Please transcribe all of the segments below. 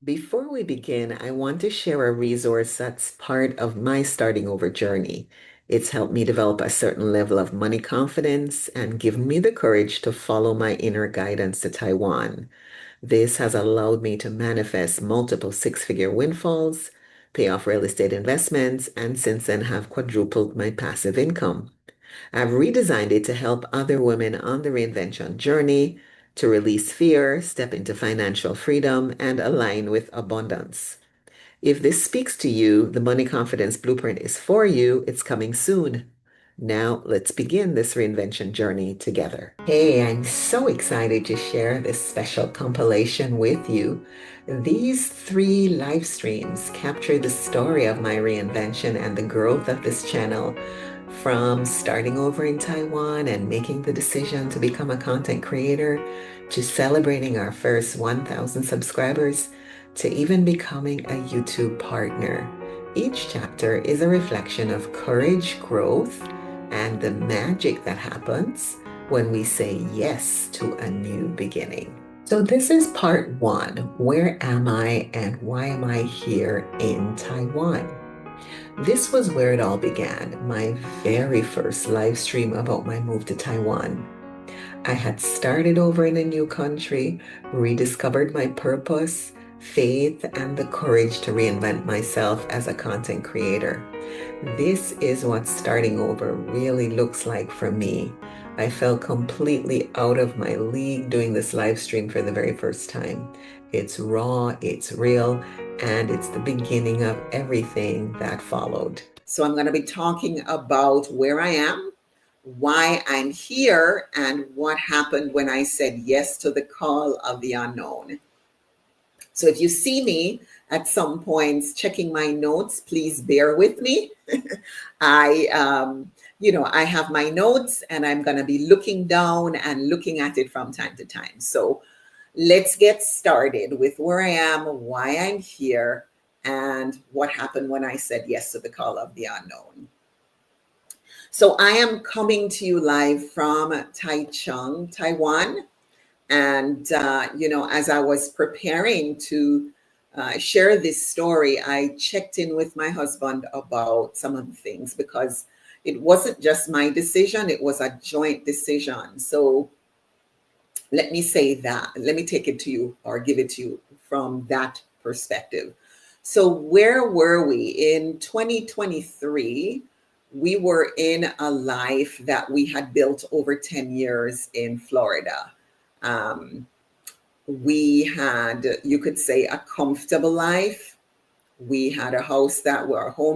Before we begin, I want to share a resource that's part of my starting over journey. It's helped me develop a certain level of money confidence and given me the courage to follow my inner guidance to Taiwan. This has allowed me to manifest multiple six-figure windfalls, pay off real estate investments, and since then have quadrupled my passive income. I've redesigned it to help other women on the reinvention journey to release fear, step into financial freedom, and align with abundance. If this speaks to you, the Money Confidence Blueprint is for you. It's coming soon. Now, let's begin this reinvention journey together. Hey, I'm so excited to share this special compilation with you. These three live streams capture the story of my reinvention and the growth of this channel from starting over in Taiwan and making the decision to become a content creator, to celebrating our first 1,000 subscribers, to even becoming a YouTube partner. Each chapter is a reflection of courage, growth, and the magic that happens when we say yes to a new beginning. So, this is part one. Where am I and why am I here in Taiwan? This was where it all began, my very first live stream about my move to Taiwan. I had started over in a new country, rediscovered my purpose, faith, and the courage to reinvent myself as a content creator. This is what starting over really looks like for me. I felt completely out of my league doing this live stream for the very first time. It's raw, it's real, and it's the beginning of everything that followed. So I'm going to be talking about where I am, why I'm here, and what happened when I said yes to the call of the unknown. So if you see me at some points checking my notes, please bear with me. I have my notes and I'm going to be looking down and looking at it from time to time. So let's get started with where I am, why I'm here, and what happened when I said yes to the call of the unknown. So I am coming to you live from Taichung, Taiwan. And, as I was preparing to share this story, I checked in with my husband about some of the things because it wasn't just my decision, it was a joint decision. So let me say that. Let me take it to you or give it to you from that perspective. So, where were we? In 2023, we were in a life that we had built over 10 years in Florida. Um, we had, you could say, a comfortable life. We had a home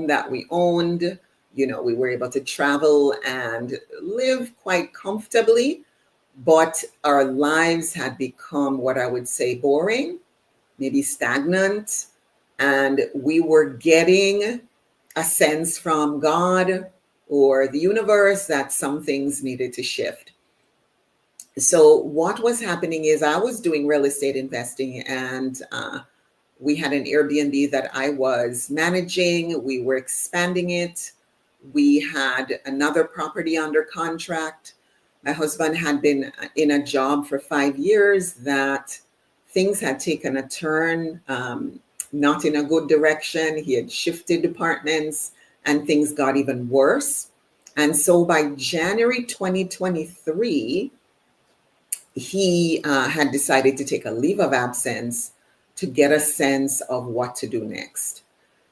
that we owned. We were able to travel and live quite comfortably, but our lives had become what I would say boring, maybe stagnant. And we were getting a sense from God or the universe that some things needed to shift. So what was happening is I was doing real estate investing, and we had an Airbnb that I was managing. We were expanding it. We had another property under contract. My husband had been in a job for 5 years that things had taken a turn, not in a good direction. He had shifted departments and things got even worse. And so by January 2023, he had decided to take a leave of absence to get a sense of what to do next.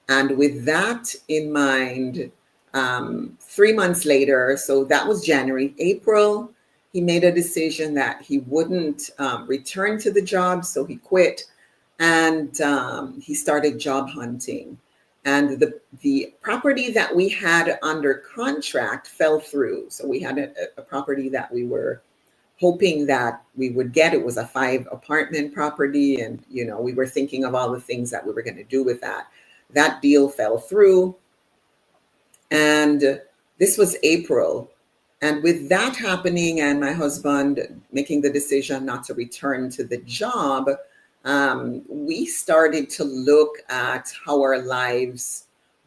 And with that in mind, 3 months later, so that was January, April, he made a decision that he wouldn't return to the job. So he quit and he started job hunting. And the property that we had under contract fell through. So we had a property that we were hoping that we would get. It was a 5-apartment property. And, we were thinking of all the things that we were going to do with that. That deal fell through. And this was April. And with that happening and my husband making the decision not to return to the job, we started to look at how our lives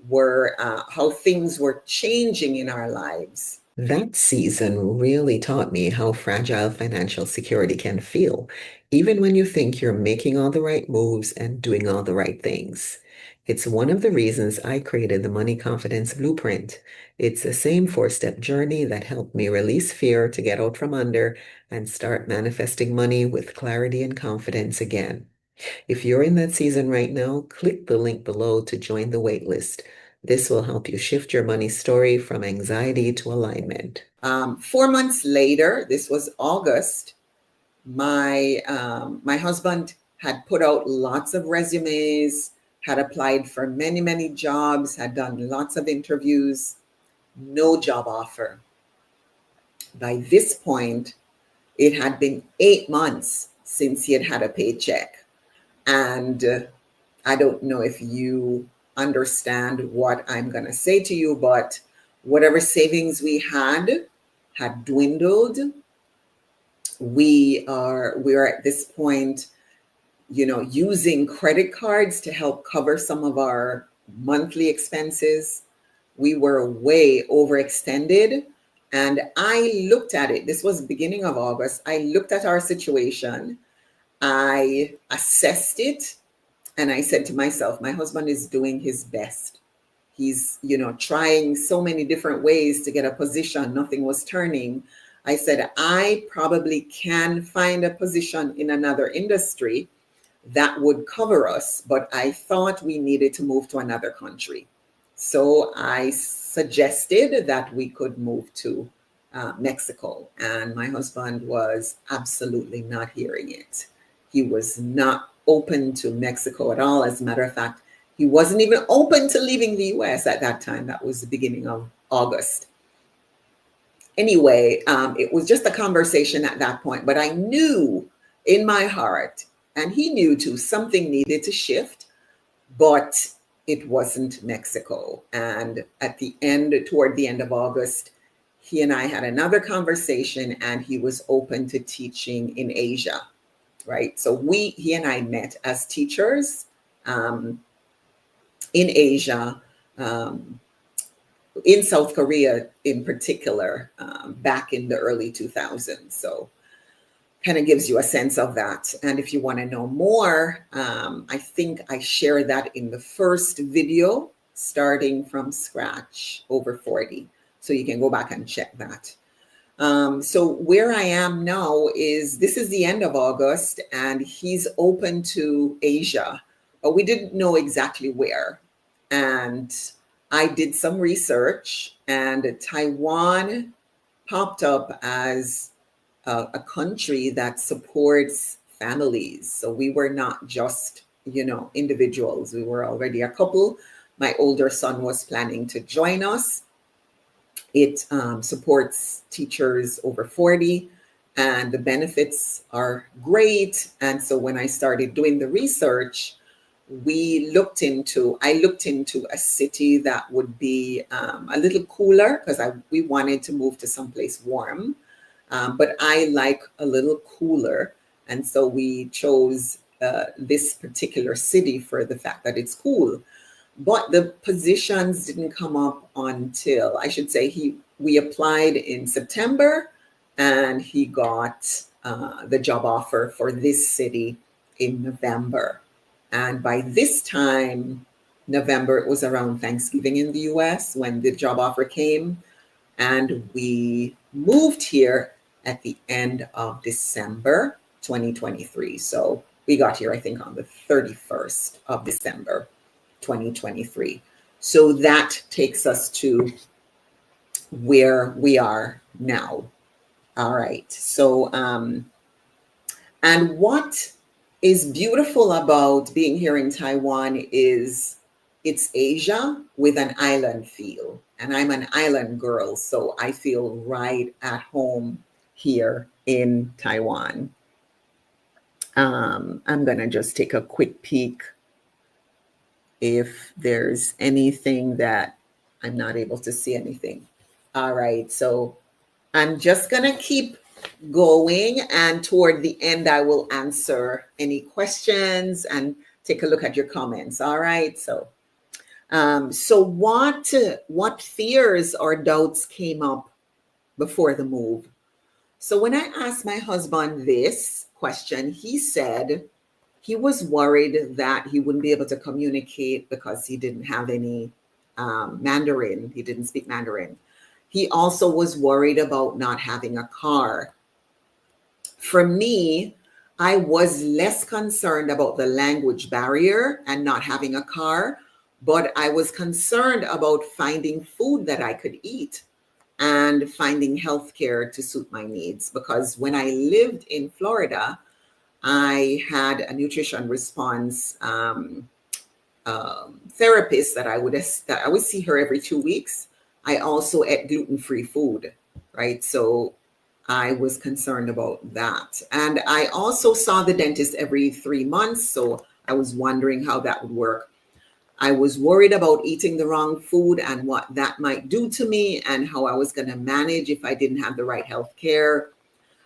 were, how things were changing in our lives. That season really taught me how fragile financial security can feel. even when you think you're making all the right moves and doing all the right things. It's one of the reasons I created the Money Confidence Blueprint. It's the same four-step journey that helped me release fear to get out from under and start manifesting money with clarity and confidence again. If you're in that season right now, click the link below to join the waitlist. This will help you shift your money story from anxiety to alignment. 4 months later, this was August, my husband had put out lots of resumes, had applied for many jobs, had done lots of interviews, no job offer. By this point, it had been 8 months since he had had a paycheck. And I don't know if you understand what I'm going to say to you, but whatever savings we had dwindled. We're at this point, using credit cards to help cover some of our monthly expenses. We were way overextended. And I looked at it. This was the beginning of August. I looked at our situation. I assessed it. And I said to myself, my husband is doing his best. He's, trying so many different ways to get a position. Nothing was turning. I said, I probably can find a position in another industry that would cover us, but I thought we needed to move to another country. So I suggested that we could move to Mexico, and my husband was absolutely not hearing it. He was not open to Mexico at all. As a matter of fact, he wasn't even open to leaving the US at that time. That was the beginning of August. Anyway, it was just a conversation at that point, but I knew in my heart, and he knew too, something needed to shift, but it wasn't Mexico. And toward the end of August, he and I had another conversation, and he was open to teaching in Asia, right? So he and I met as teachers in Asia, in South Korea in particular, back in the early 2000s. So kind of gives you a sense of that. And if you want to know more, I think I share that in the first video, starting from scratch, over 40. So you can go back and check that. So where I am now this is the end of August, and he's open to Asia, but we didn't know exactly where. And I did some research, and Taiwan popped up as a country that supports families. So we were not just, individuals. We were already a couple. My older son was planning to join us. It supports teachers over 40, and the benefits are great. And so when I started doing the research, I looked into a city that would be a little cooler, because we wanted to move to someplace warm, but I like a little cooler. And so we chose this particular city for the fact that it's cool. But the positions didn't come up until, I should say, we applied in September, and he got the job offer for this city in November. And by this time, November, it was around Thanksgiving in the US when the job offer came. And we moved here at the end of December 2023. So we got here, I think, on the 31st of December 2023. So that takes us to where we are now. All right. So, and what is beautiful about being here in Taiwan is it's Asia with an island feel. And I'm an island girl, so I feel right at home here in Taiwan. I'm going to just take a quick peek if there's anything that I'm not able to see anything. All right, so I'm just going to keep going, and toward the end, I will answer any questions and take a look at your comments. All right, so what fears or doubts came up before the move? So when I asked my husband this question, he said he was worried that he wouldn't be able to communicate because he didn't have any Mandarin. He didn't speak Mandarin. He also was worried about not having a car. For me, I was less concerned about the language barrier and not having a car, but I was concerned about finding food that I could eat and finding healthcare to suit my needs. Because when I lived in Florida, I had a nutrition response therapist that I would see her every 2 weeks. I also ate gluten-free food, right? So I was concerned about that. And I also saw the dentist every 3 months. So I was wondering how that would work. I was worried about eating the wrong food and what that might do to me and how I was going to manage if I didn't have the right health care.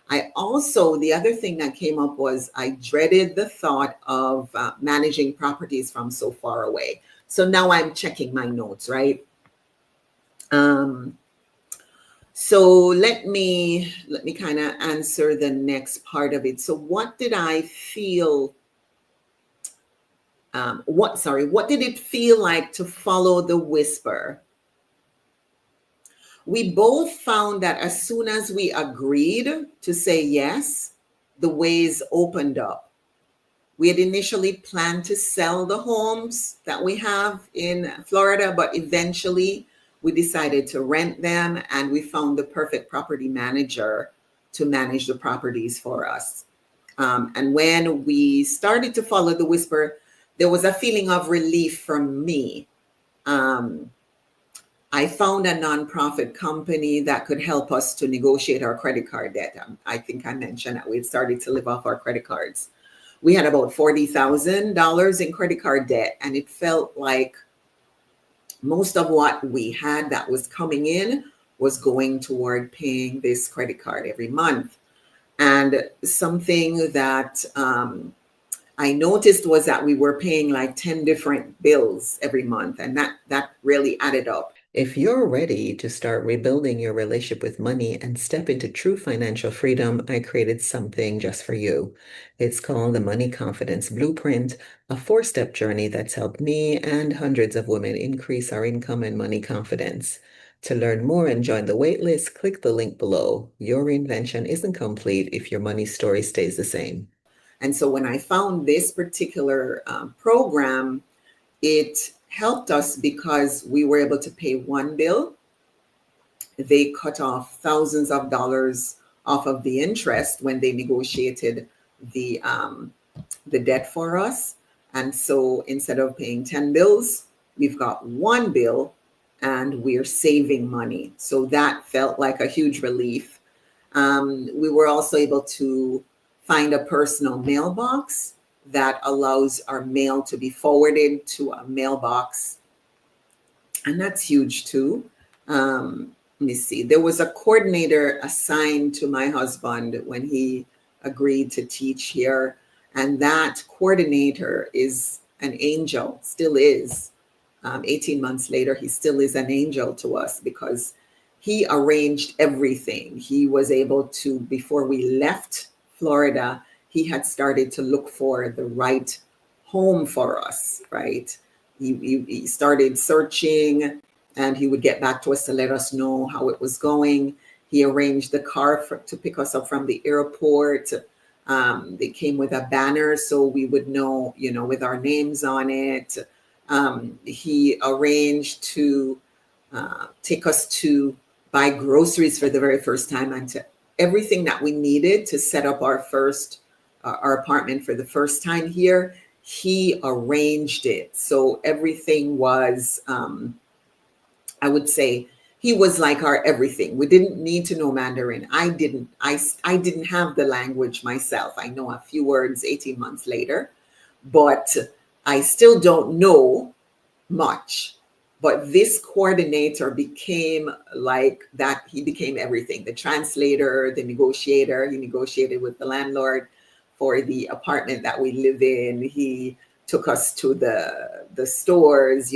I also, the other thing that came up was I dreaded the thought of managing properties from so far away. So now I'm checking my notes, right? So let me kind of answer the next part of it. So what did I feel? What did it feel like to follow the whisper? We both found that as soon as we agreed to say yes, the ways opened up. We had initially planned to sell the homes that we have in Florida, but eventually we decided to rent them, and we found the perfect property manager to manage the properties for us. And when we started to follow the whisper, there was a feeling of relief from me. I found a nonprofit company that could help us to negotiate our credit card debt. I think I mentioned that we had started to live off our credit cards. We had about $40,000 in credit card debt, and it felt like most of what we had that was coming in was going toward paying this credit card every month. And something that I noticed was that we were paying like 10 different bills every month, and that really added up. If you're ready to start rebuilding your relationship with money and step into true financial freedom, I created something just for you. It's called the Money Confidence Blueprint, a 4-step journey that's helped me and hundreds of women increase our income and money confidence. To learn more and join the waitlist, click the link below. Your reinvention isn't complete if your money story stays the same. And so when I found this particular program, it helped us because we were able to pay one bill. They cut off thousands of dollars off of the interest when they negotiated the debt for us. And so instead of paying 10 bills, we've got one bill and we're saving money. So that felt like a huge relief. We were also able to find a personal mailbox that allows our mail to be forwarded to a mailbox. And that's huge too. Let me see. There was a coordinator assigned to my husband when he agreed to teach here. And that coordinator is an angel, still is. 18 months later, he still is an angel to us because he arranged everything. He was able to, before we left Florida, he had started to look for the right home for us, right? He started searching, and he would get back to us to let us know how it was going. He arranged the car to pick us up from the airport. They came with a banner so we would know, with our names on it. He arranged to take us to buy groceries for the very first time and to everything that we needed to set up our apartment for the first time here. He arranged it. So everything was, I would say, he was like our everything. We didn't need to know Mandarin. I didn't have the language myself. I know a few words 18 months later, but I still don't know much. But this coordinator became like that. He became everything, the translator, the negotiator. He negotiated with the landlord for the apartment that we live in. He took us to the stores,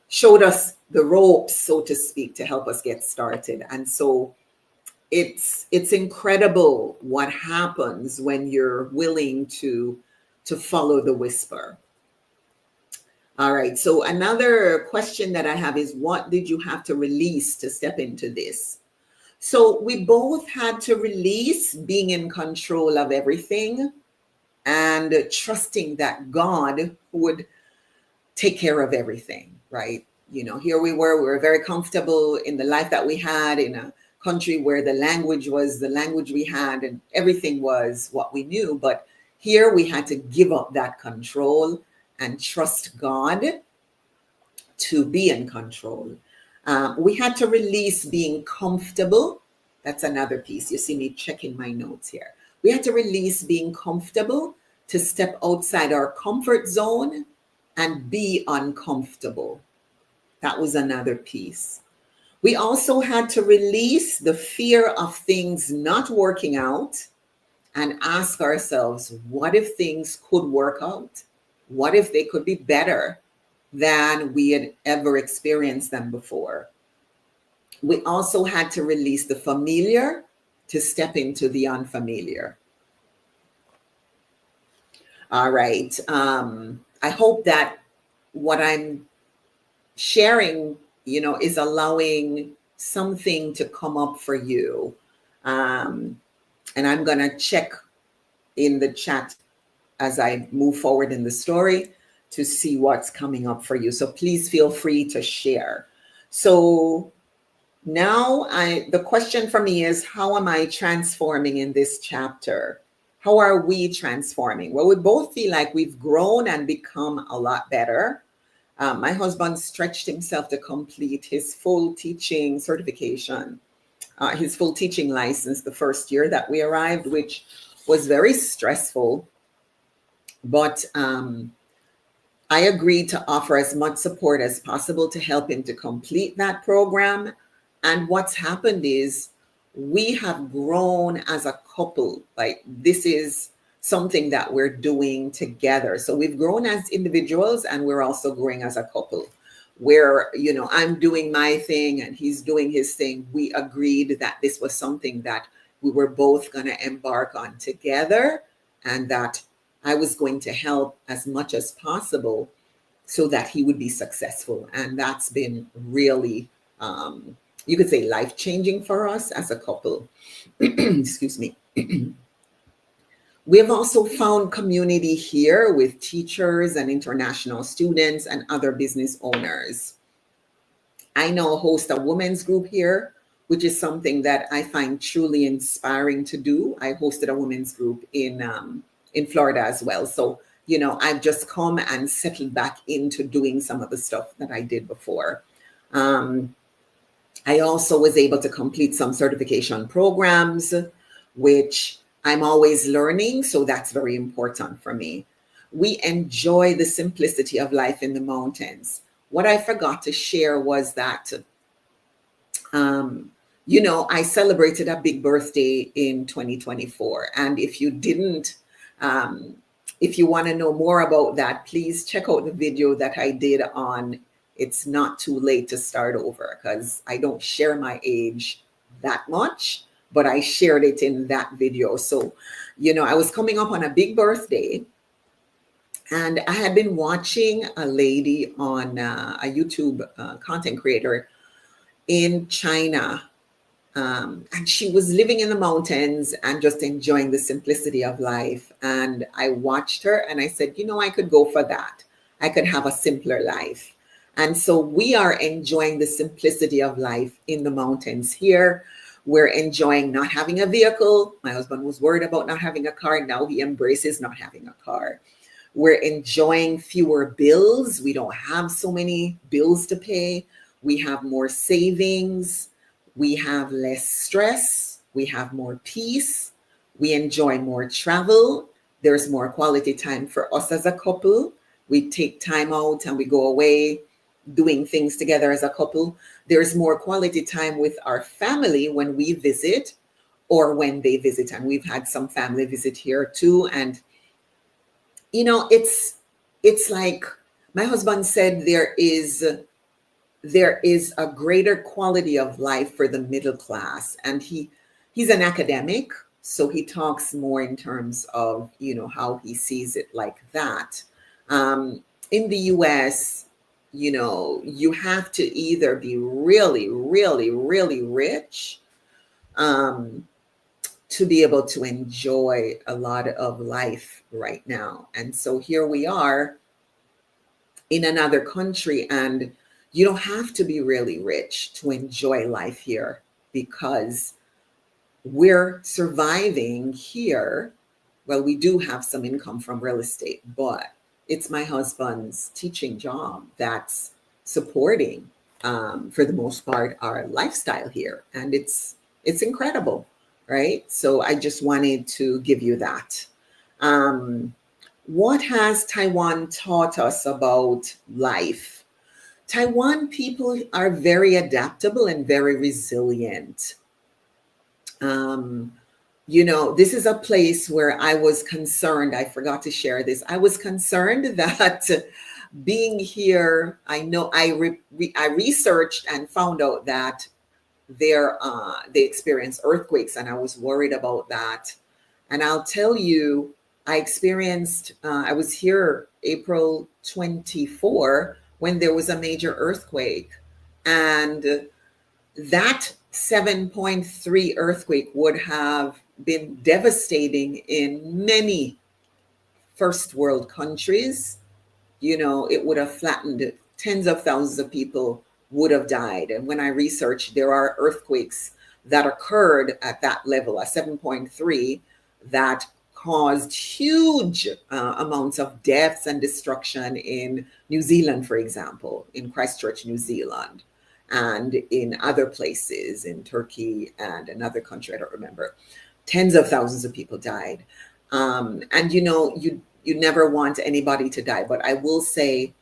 showed us the ropes, so to speak, to help us get started. And so it's incredible what happens when you're willing to follow the whisper. All right. So another question that I have is, what did you have to release to step into this? So we both had to release being in control of everything and trusting that God would take care of everything, right? Here we were very comfortable in the life that we had in a country where the language was the language we had and everything was what we knew. But here we had to give up that control and trust God to be in control. We had to release being comfortable. That's another piece. You see me checking my notes here. We had to release being comfortable to step outside our comfort zone and be uncomfortable. That was another piece. We also had to release the fear of things not working out and ask ourselves, what if things could work out? What if they could be better than we had ever experienced them before? We also had to release the familiar to step into the unfamiliar. All right. I hope that what I'm sharing, is allowing something to come up for you. And I'm going to check in the chat as I move forward in the story to see what's coming up for you. So please feel free to share. So now the question for me is, how am I transforming in this chapter? How are we transforming? Well, we both feel like we've grown and become a lot better. My husband stretched himself to complete his full teaching certification, his full teaching license the first year that we arrived, which was very stressful. But I agreed to offer as much support as possible to help him to complete that program. And what's happened is we have grown as a couple. Like, this is something that we're doing together. So we've grown as individuals and we're also growing as a couple where, I'm doing my thing and he's doing his thing. We agreed that this was something that we were both going to embark on together and that I was going to help as much as possible so that he would be successful. And that's been really, you could say, life-changing for us as a couple. Excuse me. We have also found community here with teachers and international students and other business owners. I now host a women's group here, which is something that I find truly inspiring to do. I hosted a women's group in Florida as well. So, I've just come and settled back into doing some of the stuff that I did before. I also was able to complete some certification programs, which I'm always learning. So that's very important for me. We enjoy the simplicity of life in the mountains. What I forgot to share was that, I celebrated a big birthday in 2024. And if you didn't, if you want to know more about that, please check out the video that I did on It's Not Too Late to Start Over, because I don't share my age that much, but I shared it in that video. So, I was coming up on a big birthday and I had been watching a lady on a YouTube content creator in China. And she was living in the mountains and just enjoying the simplicity of life. And I watched her and I said, I could go for that. I could have a simpler life. And so we are enjoying the simplicity of life in the mountains here. We're enjoying not having a vehicle. My husband was worried about not having a car. Now he embraces not having a car. We're enjoying fewer bills. We don't have so many bills to pay. We have more savings. We have less stress. We have more peace. We enjoy more travel. There's more quality time for us as a couple. We take time out and we go away doing things together as a couple. There's more quality time with our family when we visit or when they visit. And we've had some family visit here too. And, it's like my husband said, there is a greater quality of life for the middle class. And he He's an academic, so he talks more in terms of, how he sees it like that. In the US, you have to either be really, really, really rich, um, to be able to enjoy a lot of life right now. And so here we are in another country, and you don't have to be really rich to enjoy life here, because we're surviving here. Well, we do have some income from real estate, but it's my husband's teaching job that's supporting, for the most part, our lifestyle here, and it's incredible, right? So I just wanted to give you that. Um, what has Taiwan taught us about life? Taiwan people are very adaptable and very resilient. Um, this is a place where I was concerned. I forgot to share this. I was concerned that being here, I know I researched and found out that they experience earthquakes, and I was worried about that. And I'll tell you, I was here April 24 when there was a major earthquake, and that 7.3 earthquake would have been devastating in many first world countries. It would have flattened, tens of thousands of people would have died. And when I researched, there are earthquakes that occurred at that level, a 7.3, that caused huge amounts of deaths and destruction in New Zealand, for example, in Christchurch, New Zealand, and in other places, in Turkey and another country, I don't remember. Tens of thousands of people died. And you never want anybody to die, but I will say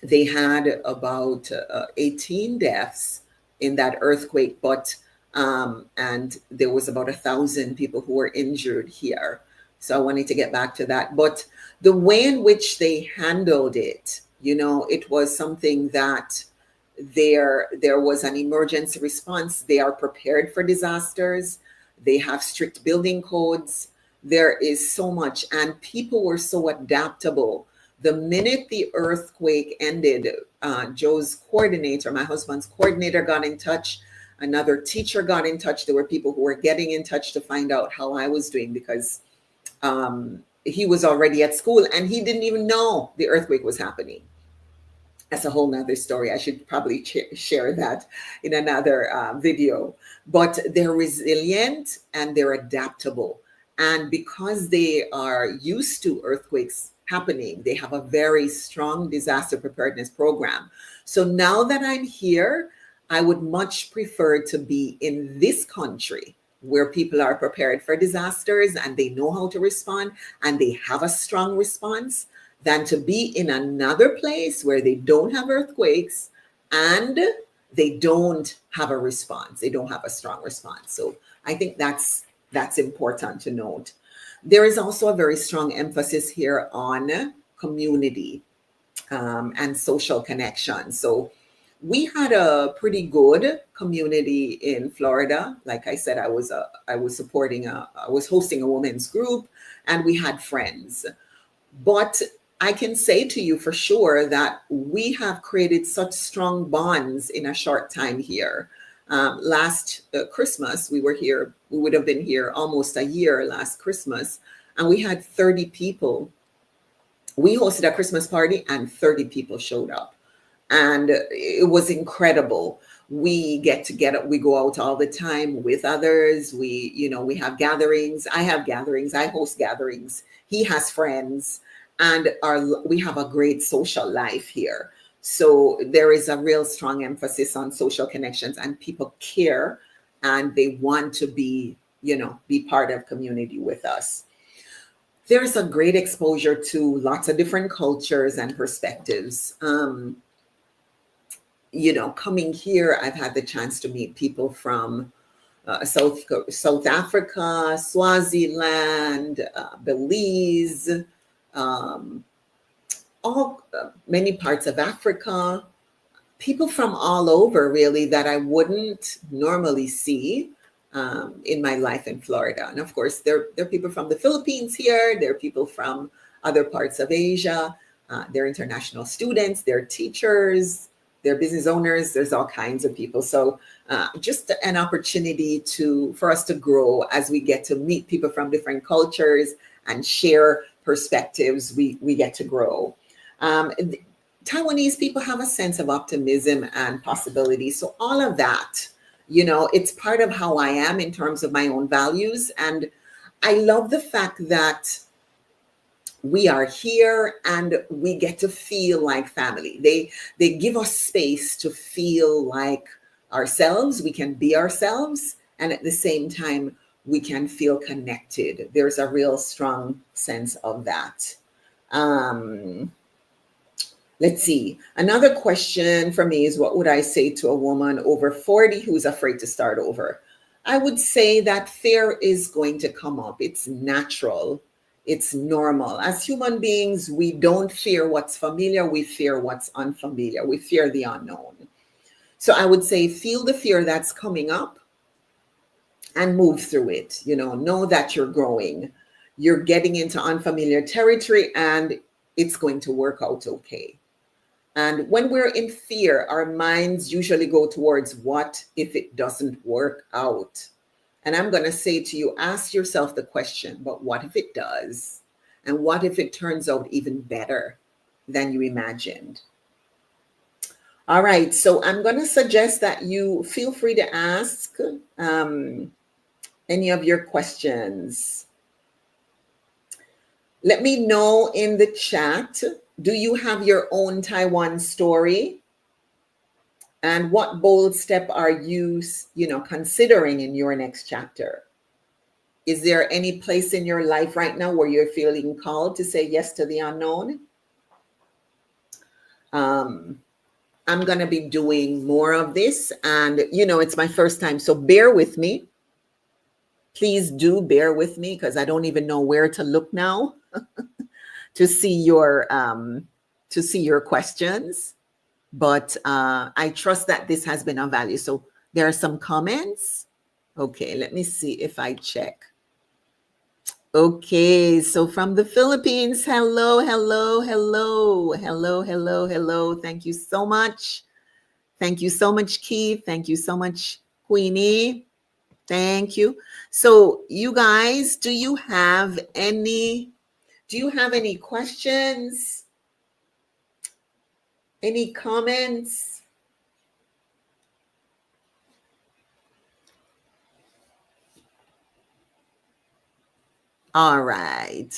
they had about 18 deaths in that earthquake, but and there was about 1,000 people who were injured here. So I wanted to get back to that. But the way in which they handled it, it was something that there was an emergency response. They are prepared for disasters. They have strict building codes. There is so much, and people were so adaptable. The minute the earthquake ended, Joe's coordinator, my husband's coordinator, got in touch. Another teacher got in touch. There were people who were getting in touch to find out how I was doing, because he was already at school and he didn't even know the earthquake was happening. That's a whole nother story. I should probably share that in another video. But they're resilient and they're adaptable. And because they are used to earthquakes happening, they have a very strong disaster preparedness program. So now that I'm here, I would much prefer to be in this country where people are prepared for disasters and they know how to respond and they have a strong response, than to be in another place where they don't have earthquakes and they don't have a response. They don't have a strong response. So I think that's important to note. There is also a very strong emphasis here on community and social connection. So we had a pretty good community in Florida. Like I said, I was hosting a women's group, and we had friends. But I can say to you for sure that we have created such strong bonds in a short time here. Last Christmas, we were here. We would have been here almost a year last Christmas, and we had 30 people. We hosted a Christmas party, and 30 people showed up, and it was incredible. We we go out all the time with others. We have gatherings. I have gatherings. I host gatherings. He has friends, and we have a great social life here. So there is a real strong emphasis on social connections, and people care and they want to be part of community with us. There's a great exposure to lots of different cultures and perspectives. Coming here, I've had the chance to meet people from South Africa, Swaziland, Belize, many parts of Africa, people from all over really that I wouldn't normally see. in my life in Florida. And of course, there are people from the Philippines here, there are people from other parts of Asia, there are international students, there are teachers, there are business owners, there's all kinds of people. So just an opportunity for us to grow as we get to meet people from different cultures and share perspectives, we get to grow. Taiwanese people have a sense of optimism and possibility. So all of that, it's part of how I am in terms of my own values. And I love the fact that we are here and we get to feel like family. They give us space to feel like ourselves. We can be ourselves. And at the same time, we can feel connected. There's a real strong sense of that. Let's see. Another question for me is, what would I say to a woman over 40 who's afraid to start over? I would say that fear is going to come up. It's natural. It's normal. As human beings, we don't fear what's familiar. We fear what's unfamiliar. We fear the unknown. So I would say feel the fear that's coming up and move through it. Know that you're growing. You're getting into unfamiliar territory and it's going to work out okay. And when we're in fear, our minds usually go towards what if it doesn't work out? And I'm going to say to you, ask yourself the question, but what if it does? And what if it turns out even better than you imagined? All right, so I'm going to suggest that you feel free to ask any of your questions. Let me know in the chat, do you have your own Taiwan story? And what bold step are you, considering in your next chapter? Is there any place in your life right now where you're feeling called to say yes to the unknown? I'm going to be doing more of this, and it's my first time, so bear with me. Please do bear with me because I don't even know where to look now to see your questions. But I trust that this has been of value. So there are some comments. Okay, let me see if I check. Okay, so from the Philippines, hello. Thank you so much. Thank you so much, Keith. Thank you so much, Queenie. Thank you. So you guys, do you have any questions? Any comments? All right.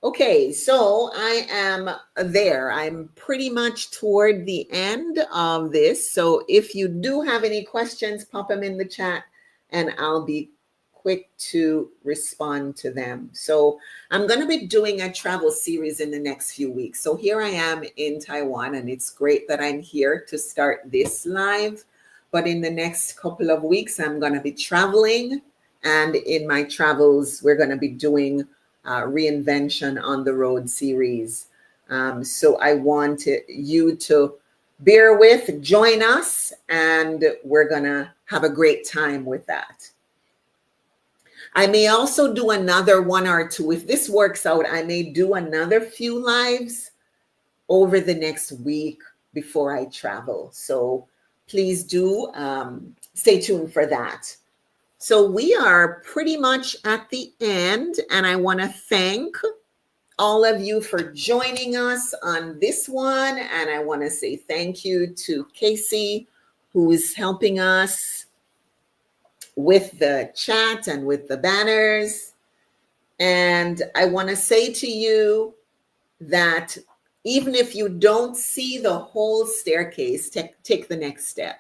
Okay, so I am there. I'm pretty much toward the end of this. So if you do have any questions, pop them in the chat and I'll be quick to respond to them. So I'm going to be doing a travel series in the next few weeks. So here I am in Taiwan, and it's great that I'm here to start this live. But in the next couple of weeks, I'm going to be traveling. And in my travels, we're going to be doing Reinvention on the Road series. So I want you to bear with, join us, and we're going to have a great time with that. I may also do another one or two. If this works out, I may do another few lives over the next week before I travel. So please do stay tuned for that. So we are pretty much at the end, and I want to thank all of you for joining us on this one. And I want to say thank you to Casey, who is helping us with the chat and with the banners. And I want to say to you that even if you don't see the whole staircase, take the next step.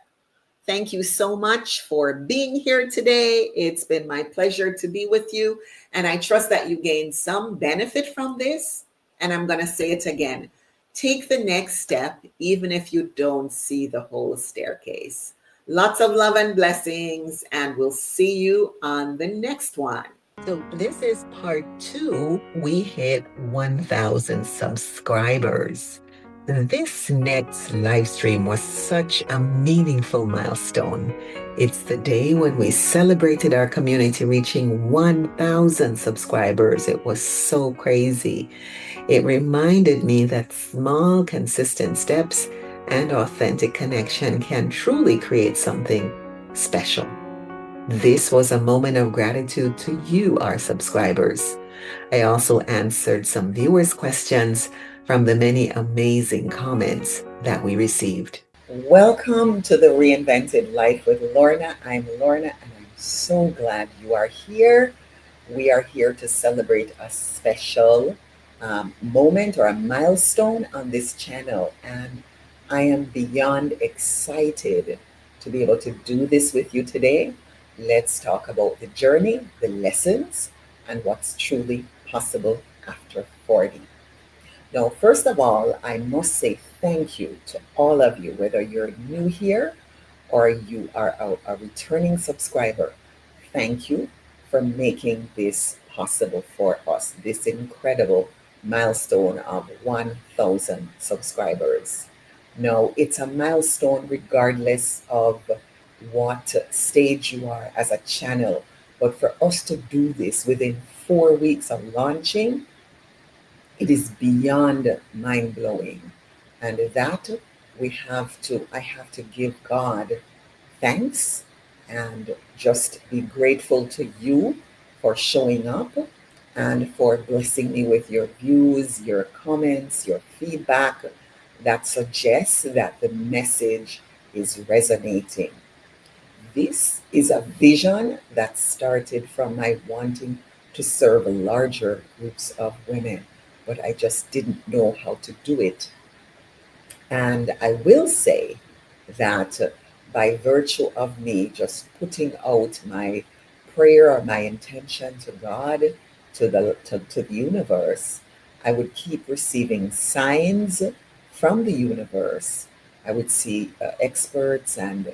Thank you so much for being here today. It's been my pleasure to be with you. And I trust that you gained some benefit from this. And I'm going to say it again. Take the next step, even if you don't see the whole staircase. Lots of love and blessings, and we'll see you on the next one. So this is part 2. We hit 1,000 subscribers. This next live stream was such a meaningful milestone. It's the day when we celebrated our community reaching 1,000 subscribers. It was so crazy. It reminded me that small, consistent steps and authentic connection can truly create something special. This was a moment of gratitude to you, our subscribers. I also answered some viewers' questions from the many amazing comments that we received. Welcome to the Reinvented Life with Lorna. I'm Lorna, and I'm so glad you are here. We are here to celebrate a special moment or a milestone on this channel, and I am beyond excited to be able to do this with you today. Let's talk about the journey, the lessons, and what's truly possible after 40. Now, first of all, I must say thank you to all of you, whether you're new here or you are a returning subscriber. Thank you for making this possible for us, this incredible milestone of 1,000 subscribers. Now, it's a milestone regardless of what stage you are as a channel, but for us to do this within 4 weeks of launching, it is beyond mind blowing. And that I have to give God thanks and just be grateful to you for showing up and for blessing me with your views, your comments, your feedback that suggests that the message is resonating. This is a vision that started from my wanting to serve larger groups of women, but I just didn't know how to do it. And I will say that by virtue of me just putting out my prayer or my intention to God, to the universe, I would keep receiving signs from the universe. I would see experts and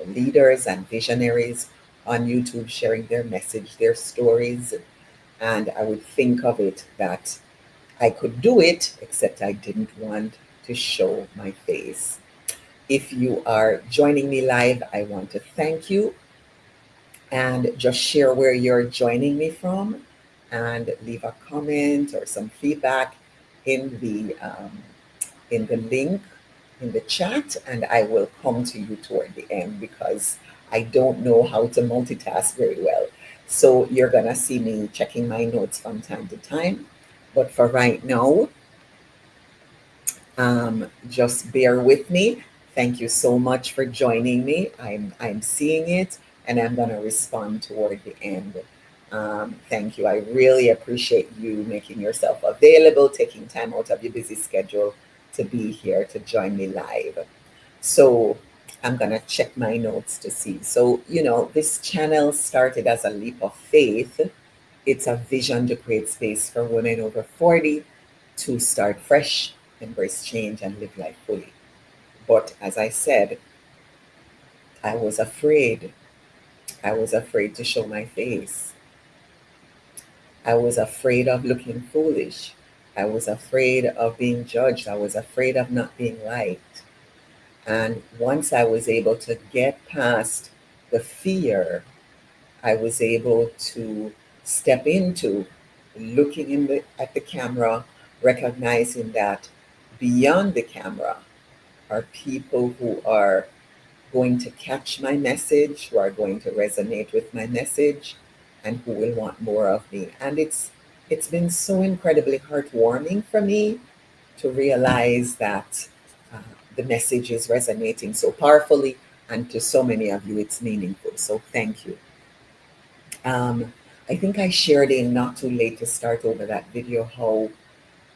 leaders and visionaries on YouTube sharing their message, their stories, and I would think of it that I could do it, except I didn't want to show my face. If you are joining me live, I want to thank you and just share where you're joining me from and leave a comment or some feedback in the link in the chat, and I will come to you toward the end because I don't know how to multitask very well. So you're gonna see me checking my notes from time to time. But for right now, just bear with me. Thank you so much for joining me. I'm seeing it, and I'm going to respond toward the end. Thank you. I really appreciate you making yourself available, taking time out of your busy schedule to be here to join me live. So I'm going to check my notes to see. So, this channel started as a leap of faith. It's a vision to create space for women over 40 to start fresh, embrace change, and live life fully. But as I said, I was afraid. I was afraid to show my face. I was afraid of looking foolish. I was afraid of being judged. I was afraid of not being liked. And once I was able to get past the fear, I was able to step into looking at the camera, recognizing that beyond the camera are people who are going to catch my message, who are going to resonate with my message, and who will want more of me. And it's been so incredibly heartwarming for me to realize that uh, the message is resonating so powerfully, and to so many of you, it's meaningful. So thank you. Um, I think I shared in Not Too Late to Start Over that video how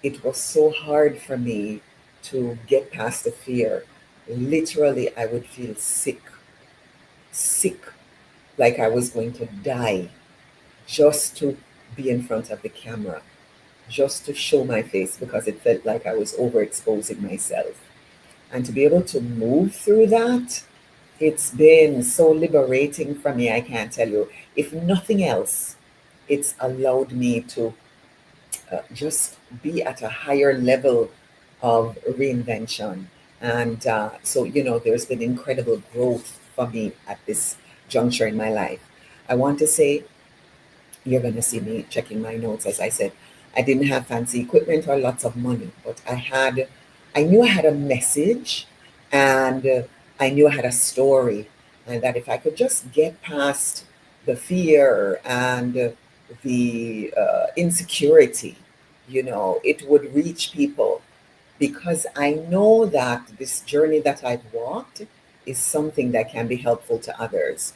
it was so hard for me to get past the fear. Literally, I would feel sick, like I was going to die just to be in front of the camera, just to show my face because it felt like I was overexposing myself. And to be able to move through that, it's been so liberating for me, I can't tell you. If nothing else, it's allowed me to just be at a higher level of reinvention. And so, there's been incredible growth for me at this juncture in my life. I want to say, you're going to see me checking my notes. As I said, I didn't have fancy equipment or lots of money, but I knew I had a message, and I knew I had a story, and that if I could just get past the fear and the insecurity, it would reach people, because I know that this journey that I've walked is something that can be helpful to others.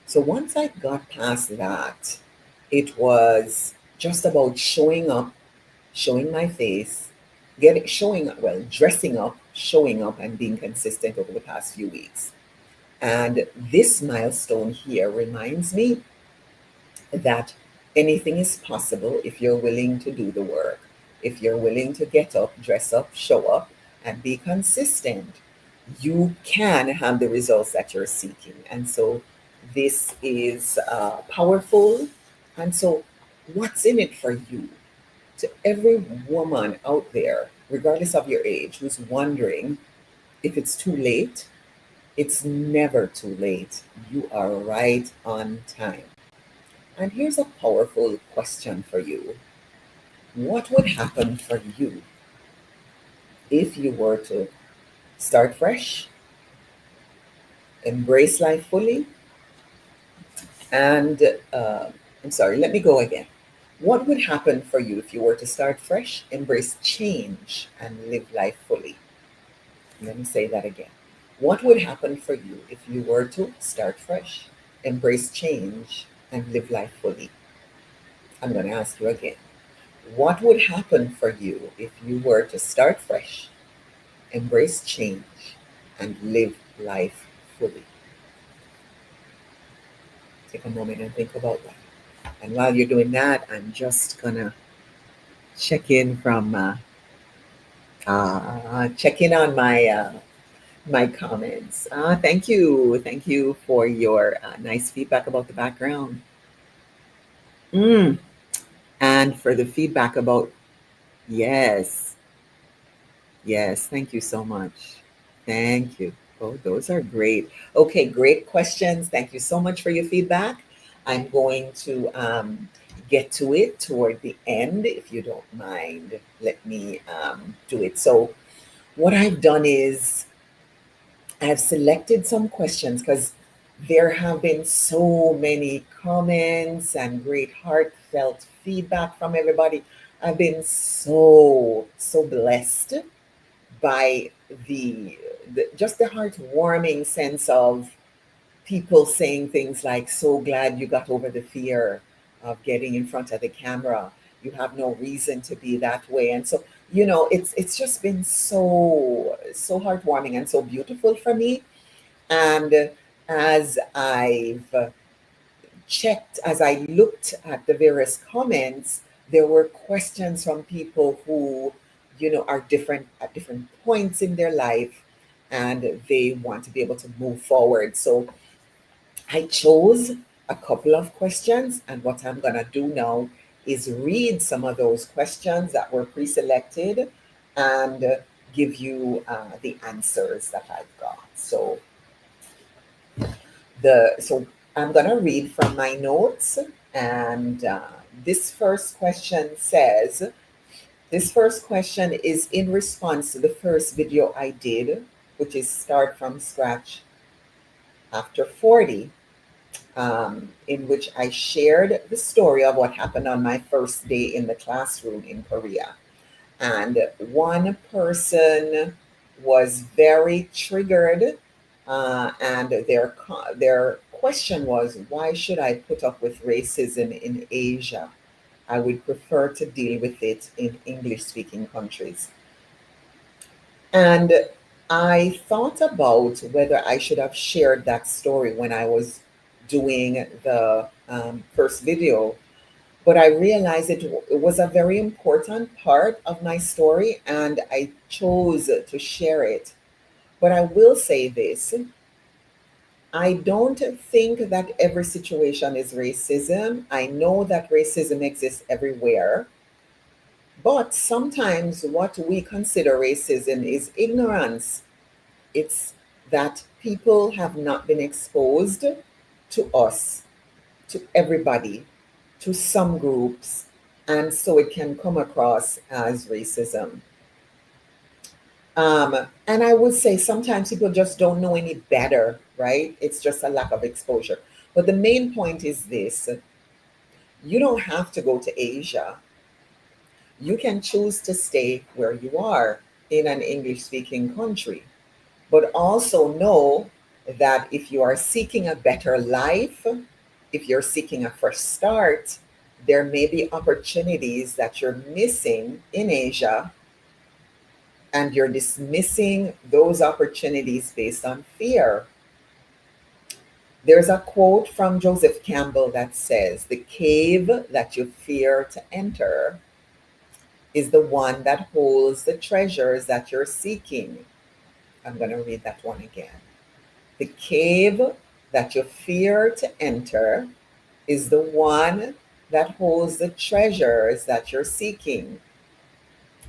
So once I got past that, it was just about showing up, showing my face, showing up, well, dressing up, showing up, and being consistent over the past few weeks. And this milestone here reminds me that anything is possible if you're willing to do the work, if you're willing to get up, dress up, show up, and be consistent. You can have the results that you're seeking. And so this is powerful. And so, what's in it for you? To every woman out there, regardless of your age, who's wondering if it's too late, it's never too late. You are right on time. And here's a powerful question for you. What would happen for you if you were to start fresh, embrace life fully, and I'm sorry, let me go again. What would happen for you if you were to start fresh, embrace change, and live life fully? Let me say that again. What would happen for you if you were to start fresh, embrace change, and live life fully? I'm going to ask you again. What would happen for you if you were to start fresh, embrace change, and live life fully? Take a moment and think about that. And while you're doing that, I'm just gonna check in on my comments. Thank you for your nice feedback about the background, and for the feedback about yes, yes. Thank you so much. Thank you. Oh, those are great. Okay, great questions. Thank you so much for your feedback. I'm going to get to it toward the end, if you don't mind. Let me do it. So, what I've done is I've selected some questions because there have been so many comments and great heartfelt feedback from everybody. I've been so blessed by the just the heartwarming sense of people saying things like, so glad you got over the fear of getting in front of the camera. You have no reason to be that way. And so, it's just been so heartwarming and so beautiful for me. And as I've as I looked at the various comments, there were questions from people who, are different at different points in their life, and they want to be able to move forward. So I chose a couple of questions, and what I'm going to do now is read some of those questions that were pre-selected and give you the answers that I've got. So I'm going to read from my notes, and this first question says, this first question is in response to the first video I did, which is Start from Scratch After 40, in which I shared the story of what happened on my first day in the classroom in Korea. And one person was very triggered, and their question was, why should I put up with racism in Asia? I would prefer to deal with it in English-speaking countries. And I thought about whether I should have shared that story when I was doing the first video, but I realized it was a very important part of my story, and I chose to share it. But I will say this: I don't think that every situation is racism. I know that racism exists everywhere, But sometimes what we consider racism is ignorance. It's that people have not been exposed to us, to everybody, to some groups, and so it can come across as racism. And I would say sometimes people just don't know any better, right? It's just a lack of exposure. But the main point is this: you don't have to go to Asia. You can choose to stay where you are in an English speaking country. But also know that if you are seeking a better life, if you're seeking a fresh start, there may be opportunities that you're missing in Asia, and you're dismissing those opportunities based on fear. There's a quote from Joseph Campbell that says, "The cave that you fear to enter is the one that holds the treasures that you're seeking." I'm going to read that one again. "The cave that you fear to enter is the one that holds the treasures that you're seeking."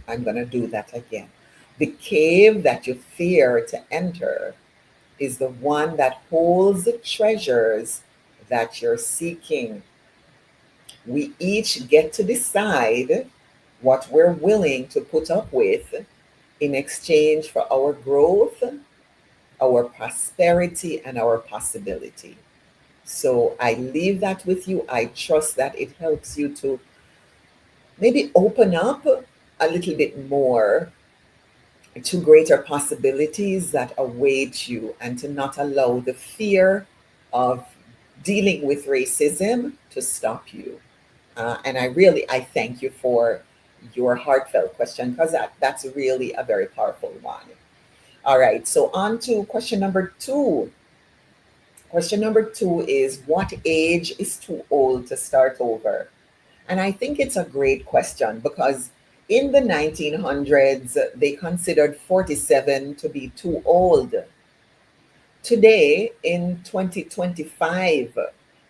I'm going to do that again. "The cave that you fear to enter is the one that holds the treasures that you're seeking." We each get to decide what we're willing to put up with in exchange for our growth, our prosperity, and our possibility. So I leave that with you. I trust that it helps you to maybe open up a little bit more to greater possibilities that await you, and to not allow the fear of dealing with racism to stop you. And I thank you for your heartfelt question, because that's really a very powerful one. All right, so on to question number two. Question number two is, what age is too old to start over? And I think it's a great question, because in the 1900s, they considered 47 to be too old. Today, in 2025,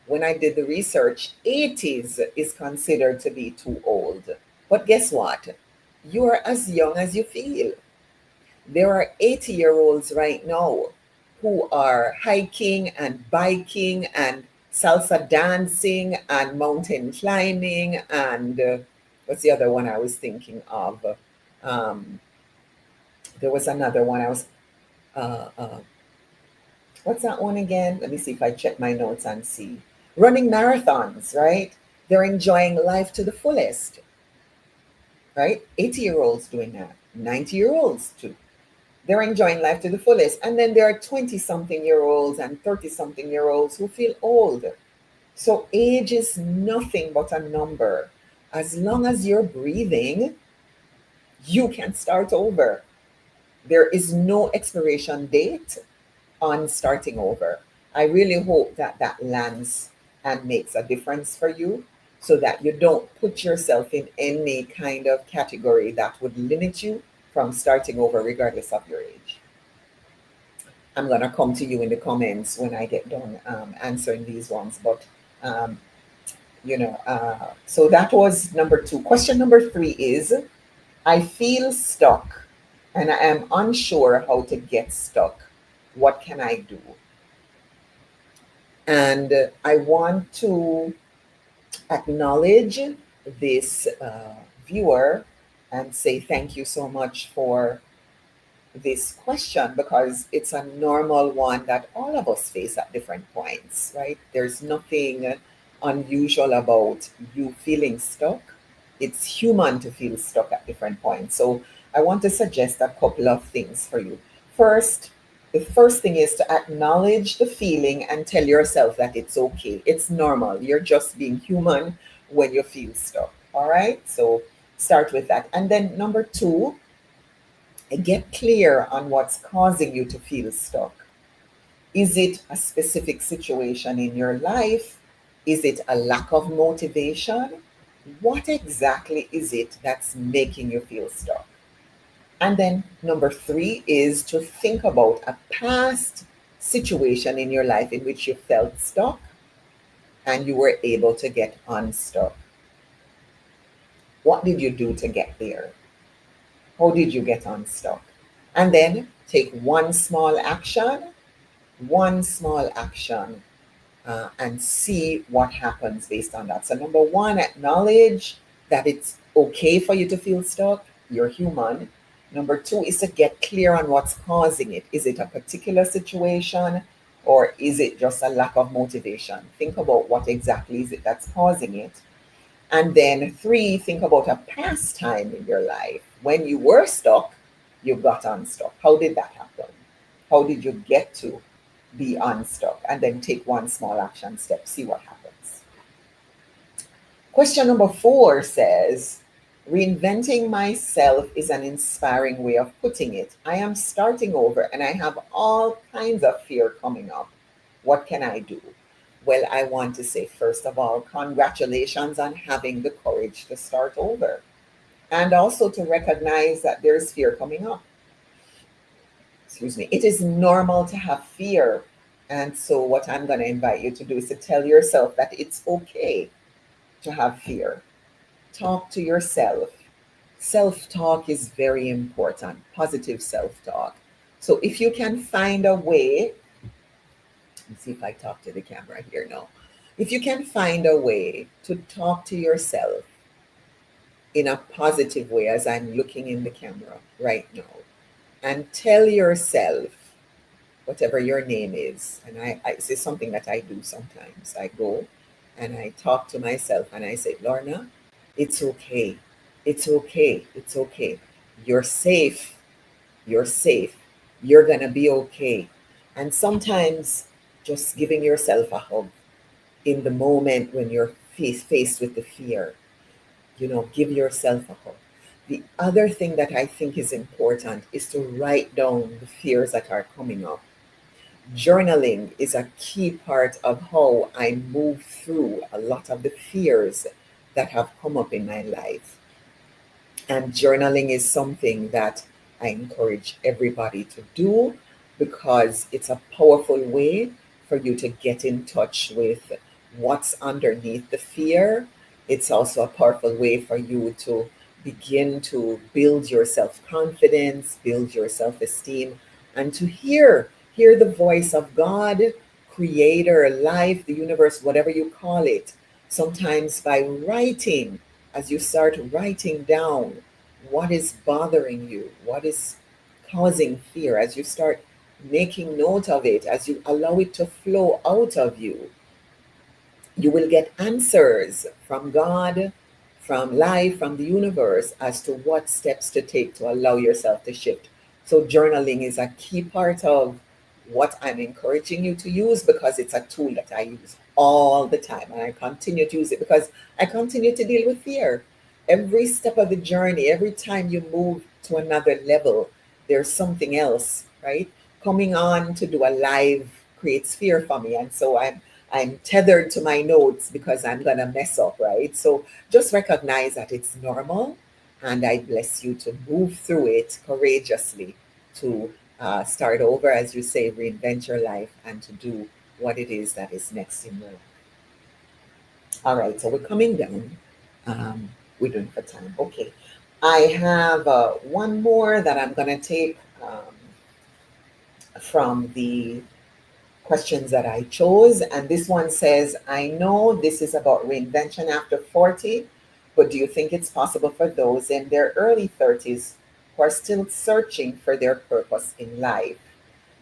when I did the research, 80s is considered to be too old. But guess what? You are as young as you feel. There are 80-year-olds right now who are hiking and biking and salsa dancing and mountain climbing and what's the other one I was thinking of? Um, there was another one I was, uh, uh, what's that one again? Let me see if I check my notes and see. Running marathons, right? They're enjoying life to the fullest, right? 80-year-olds doing that, 90-year-olds too. They're enjoying life to the fullest. And then there are 20 something year olds and 30 something year olds who feel old. So age is nothing but a number. As long as you're breathing, you can start over. There is no expiration date on starting over. I really hope that that lands and makes a difference for you, so that you don't put yourself in any kind of category that would limit you from starting over, regardless of your age. I'm going to come to you in the comments when I get done answering these ones. But, so that was number two. Question number three is, I feel stuck and I am unsure how to get stuck. What can I do? And I want to acknowledge this viewer and say thank you so much for this question, because it's a normal one that all of us face at different points, right? There's nothing unusual about you feeling stuck. It's human to feel stuck at different points. So I want to suggest a couple of things for you. First, the first thing is to acknowledge the feeling and tell yourself that it's okay. It's normal. You're just being human when you feel stuck. All right. So start with that. And then number two, get clear on what's causing you to feel stuck. Is it a specific situation in your life? Is it a lack of motivation? What exactly is it that's making you feel stuck? And then number three is to think about a past situation in your life in which you felt stuck and you were able to get unstuck. What did you do to get there? How did you get unstuck? And then take one small action, and see what happens based on that. So, number one, acknowledge that it's okay for you to feel stuck. You're human. Number two is to get clear on what's causing it. Is it a particular situation, or is it just a lack of motivation? Think about what exactly is it that's causing it. And then three, think about a past time in your life when you were stuck, you got unstuck. How did that happen? How did you get to be unstuck? And then take one small action step, see what happens. Question number four says, reinventing myself is an inspiring way of putting it. I am starting over and I have all kinds of fear coming up. What can I do? Well, I want to say, first of all, congratulations on having the courage to start over, and also to recognize that there's fear coming up. Excuse me. It is normal to have fear. And so, what I'm going to invite you to do is to tell yourself that it's okay to have fear. Talk to yourself. Self talk is very important, positive self talk. So, if you can find a way, let's see if I talk to the camera here now. If you can find a way to talk to yourself in a positive way, as I'm looking in the camera right now, and tell yourself whatever your name is. And this is something that I do sometimes. I go and I talk to myself and I say, Lorna, it's okay. It's okay. It's okay. You're safe. You're safe. You're going to be okay. And sometimes just giving yourself a hug in the moment when you're faced with the fear, give yourself a hug. The other thing that I think is important is to write down the fears that are coming up. Journaling is a key part of how I move through a lot of the fears that have come up in my life. And journaling is something that I encourage everybody to do because it's a powerful way for you to get in touch with what's underneath the fear. It's also a powerful way for you to begin to build your self-confidence, build your self-esteem, and to hear the voice of God, creator, life, the universe, whatever you call it. Sometimes by writing, as you start writing down what is bothering you, what is causing fear, as you start making note of it, as you allow it to flow out of you, you will get answers from God, from life, from the universe as to what steps to take to allow yourself to shift. So, journaling is a key part of what I'm encouraging you to use because it's a tool that I use all the time. And I continue to use it because I continue to deal with fear. Every step of the journey, every time you move to another level, there's something else, right? Coming on to do a live creates fear for me. And so I'm tethered to my notes because I'm going to mess up, right? So just recognize that it's normal, and I bless you to move through it courageously, to start over, as you say, reinvent your life, and to do what it is that is next in your life. All right, so we're coming down. We're doing for time. Okay. I have one more that I'm going to take from the questions that I chose. And this one says, I know this is about reinvention after 40, but do you think it's possible for those in their early 30s who are still searching for their purpose in life?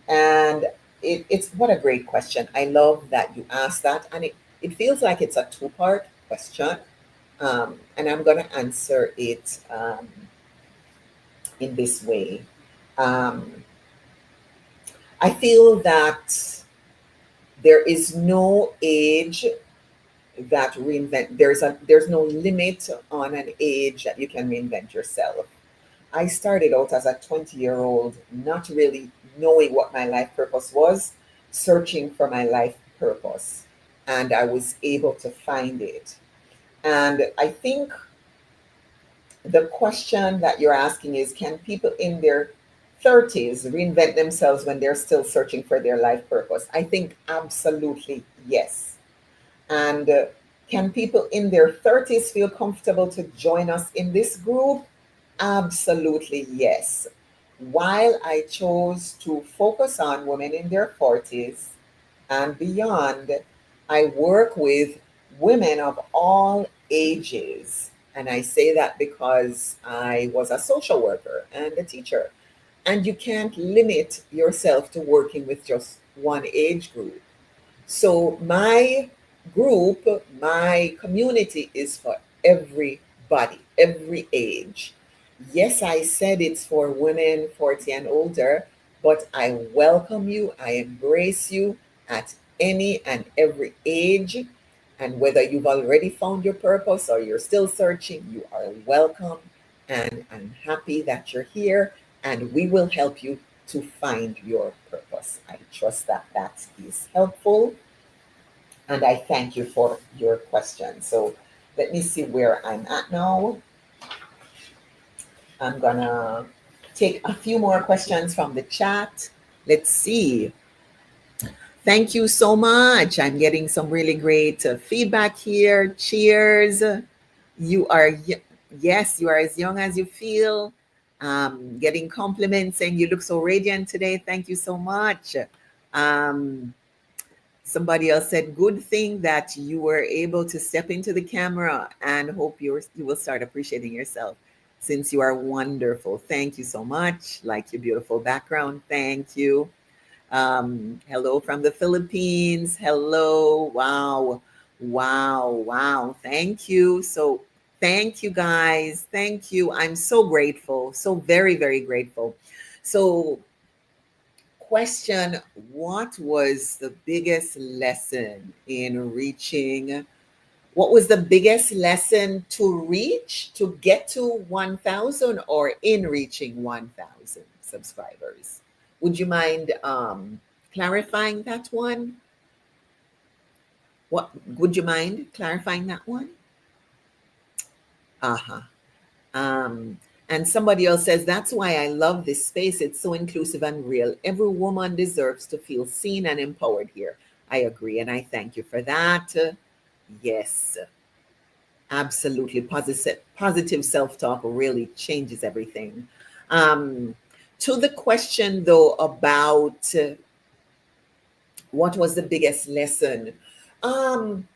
And it's what a great question. I love that you asked that. And it feels like it's a two-part question. And I'm going to answer it in this way. I feel that there is no age that there's no limit on an age that you can reinvent yourself. I started out as a 20-year-old, not really knowing what my life purpose was, searching for my life purpose, and I was able to find it. And I think the question that you're asking is, can people in their 30s reinvent themselves when they're still searching for their life purpose? I think absolutely yes. And Can people in their 30s feel comfortable to join us in this group? Absolutely, yes. While I chose to focus on women in their 40s and beyond, I work with women of all ages. And I say that because I was a social worker and a teacher. And you can't limit yourself to working with just one age group. So my group, my community is for everybody, every age. Yes, I said it's for women 40 and older, but I welcome you, I embrace you at any and every age. And whether you've already found your purpose or you're still searching, you are welcome. And I'm happy that you're here, and we will help you to find your purpose. I trust that that is helpful, and I thank you for your question. So let me see where I'm at now. I'm gonna take a few more questions from the chat. Let's see. Thank you so much. I'm getting some really great feedback here. Cheers. You are, yes, you are as young as you feel. Getting compliments saying you look so radiant today. Thank you so much. Um, Somebody else said, good thing that you were able to step into the camera, and hope you will start appreciating yourself since you are wonderful. Thank you so much. Like your beautiful background. Thank you. Hello from the Philippines. Hello. Wow. Wow. Wow. Thank you. So thank you guys. Thank you. I'm so grateful. So very, very grateful. So question, what was the biggest lesson in reaching? What was the biggest lesson to reach, to get to 1,000, or in reaching 1,000 subscribers? Would you mind clarifying that one? What would you mind clarifying that one? Uh-huh. And somebody else says, that's why I love this space. It's so inclusive and real. Every woman deserves to feel seen and empowered here. I agree, and I thank you for that. Yes, absolutely. Positive self-talk really changes everything. Um, to the question, though, about what was the biggest lesson? Um,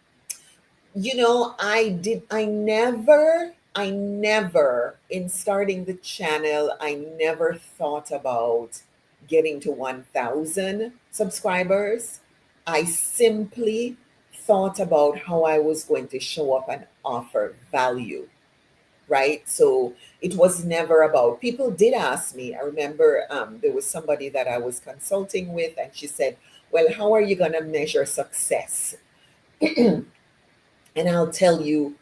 I never, in starting the channel, I never thought about getting to 1,000 subscribers. I simply thought about how I was going to show up and offer value, right? So it was never about, people did ask me. I remember there was somebody that I was consulting with, and she said, well, how are you going to measure success? And I'll tell you,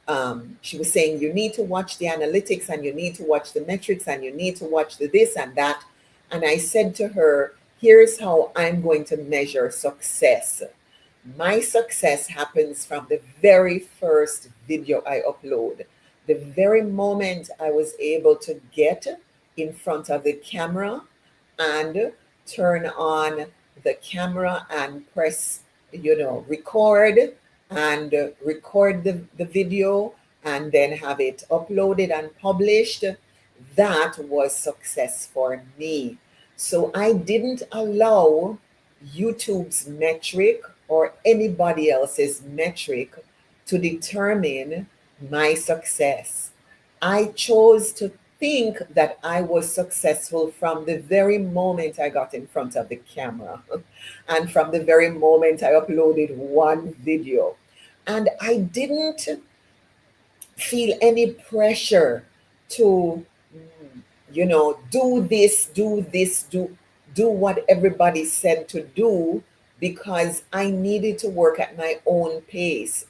she was saying, you need to watch the analytics, and you need to watch the metrics, and you need to watch the this and that. And I said to her, here's how I'm going to measure success. My success happens from the very first video I upload. The very moment I was able to get in front of the camera and turn on the camera and press, record, and record the video, and then have it uploaded and published, that was success for me. So I didn't allow YouTube's metric or anybody else's metric to determine my success. I chose to think that I was successful from the very moment I got in front of the camera and from the very moment I uploaded one video. And I didn't feel any pressure to, do what everybody said to do, because I needed to work at my own pace.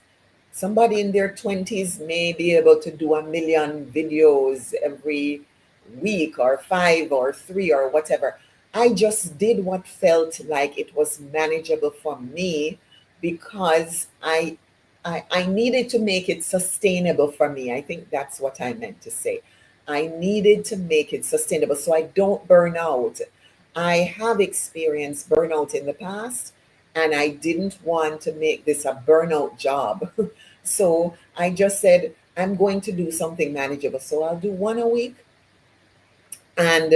Somebody in their 20s may be able to do 1 million videos every week, or five, or three, or whatever. I just did what felt like it was manageable for me, because I needed to make it sustainable for me. I think that's what I meant to say. I needed to make it sustainable so I don't burn out. I have experienced burnout in the past, and I didn't want to make this a burnout job. So I just said, I'm going to do something manageable. So I'll do one a week. And,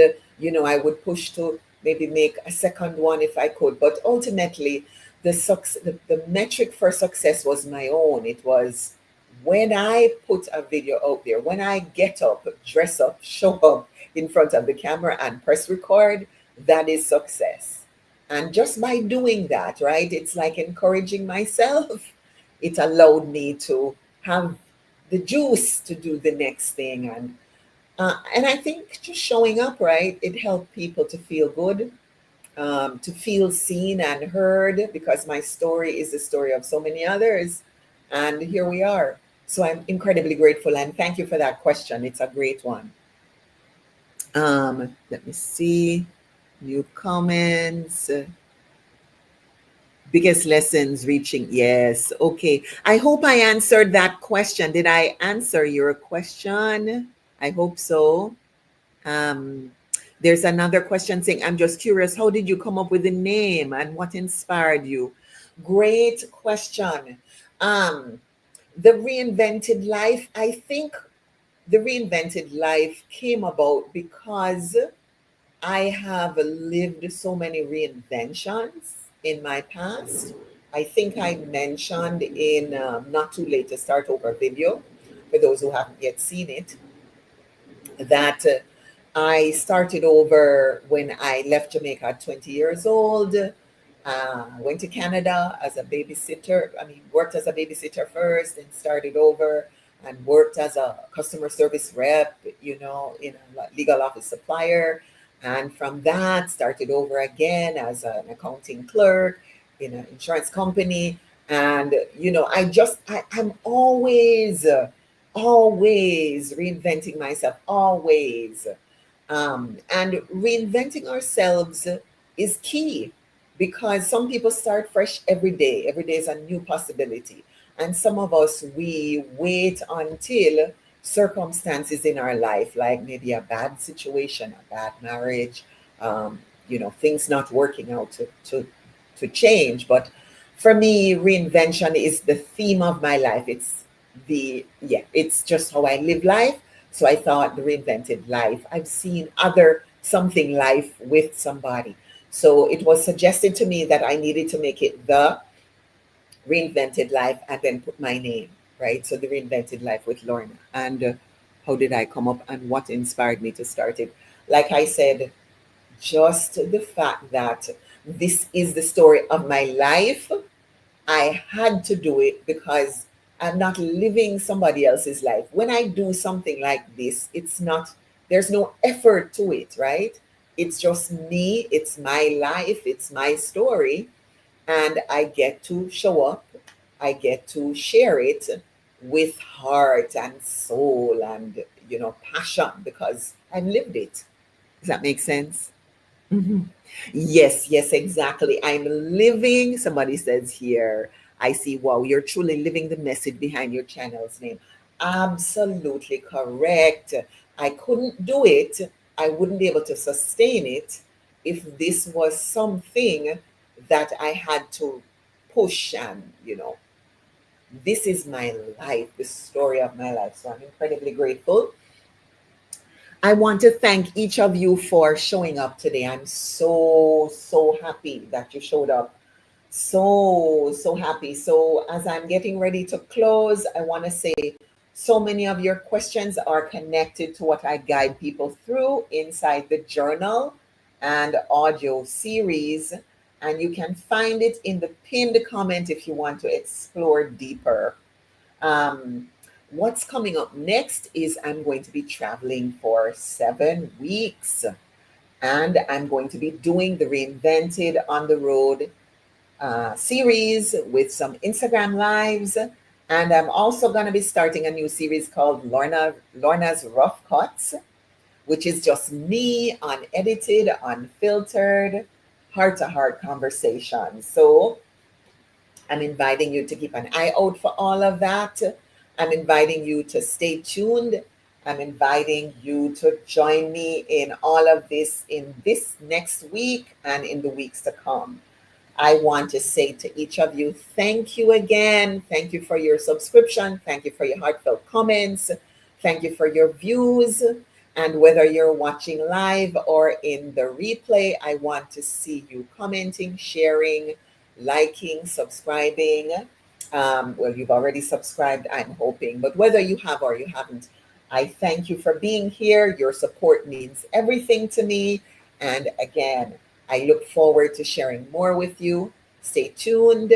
I would push to maybe make a second one if I could. But ultimately, the metric for success was my own. It was when I put a video out there, when I get up, dress up, show up in front of the camera and press record, that is success. And just by doing that, right, it's like encouraging myself. It allowed me to have the juice to do the next thing. And I think just showing up, right, it helped people to feel good, to feel seen and heard, because my story is the story of so many others. And here we are. So I'm incredibly grateful. And thank you for that question. It's a great one. Let me see. New comments. Biggest lessons reaching. Yes. Okay. I hope I answered that question. Did I answer your question? I hope so. Um, there's another question saying, I'm just curious, how did you come up with the name and what inspired you? Great question. Um, the Reinvented Life, I think the Reinvented Life came about because I have lived so many reinventions in my past. I think I mentioned in Not Too Late to Start Over video, for those who haven't yet seen it, that I started over when I left Jamaica at 20 years old. Went to Canada as a babysitter. I mean, worked as a babysitter first and started over and worked as a customer service rep, in a legal office supplier. And from that, started over again as an accounting clerk in an insurance company. And, I'm always reinventing myself, always. And reinventing ourselves is key, because some people start fresh every day. Every day is a new possibility. And some of us, we wait until circumstances in our life, like maybe a bad situation, a bad marriage, things not working out to change. But for me, reinvention is the theme of my life. It's just how I live life. So I thought the Reinvented Life. I've seen other something life with somebody. So it was suggested to me that I needed to make it the Reinvented Life and then put my name, right? So the Reinvented Life with Lorna. And how did I come up and what inspired me to start it? Like I said, just the fact that this is the story of my life. I had to do it because I'm not living somebody else's life. When I do something like this, there's no effort to it, right? It's just me, it's my life, it's my story, and I get to show up, I get to share it with heart and soul and, passion, because I've lived it. Does that make sense? Mhm. Yes, yes, exactly. I'm living, somebody says here, I see, wow, you're truly living the message behind your channel's name. Absolutely correct. I couldn't do it, I wouldn't be able to sustain it if this was something that I had to push and, this is my life, the story of my life. So I'm incredibly grateful. I want to thank each of you for showing up today. I'm so happy that you showed up. So happy. So, as I'm getting ready to close, I want to say so many of your questions are connected to what I guide people through inside the journal and audio series. And you can find it in the pinned comment if you want to explore deeper. Um, what's coming up next is I'm going to be traveling for 7 weeks, and I'm going to be doing the Reinvented on the Road series with some Instagram lives. And I'm also going to be starting a new series called Lorna's Rough Cuts, which is just me unedited, unfiltered, heart to heart conversations. So I'm inviting you to keep an eye out for all of that. I'm inviting you to stay tuned. I'm inviting you to join me in all of this in this next week and in the weeks to come. I want to say to each of you, thank you again. Thank you for your subscription. Thank you for your heartfelt comments. Thank you for your views. And whether you're watching live or in the replay, I want to see you commenting, sharing, liking, subscribing. Well, you've already subscribed, I'm hoping, but whether you have or you haven't, I thank you for being here. Your support means everything to me. And again, I look forward to sharing more with you. Stay tuned,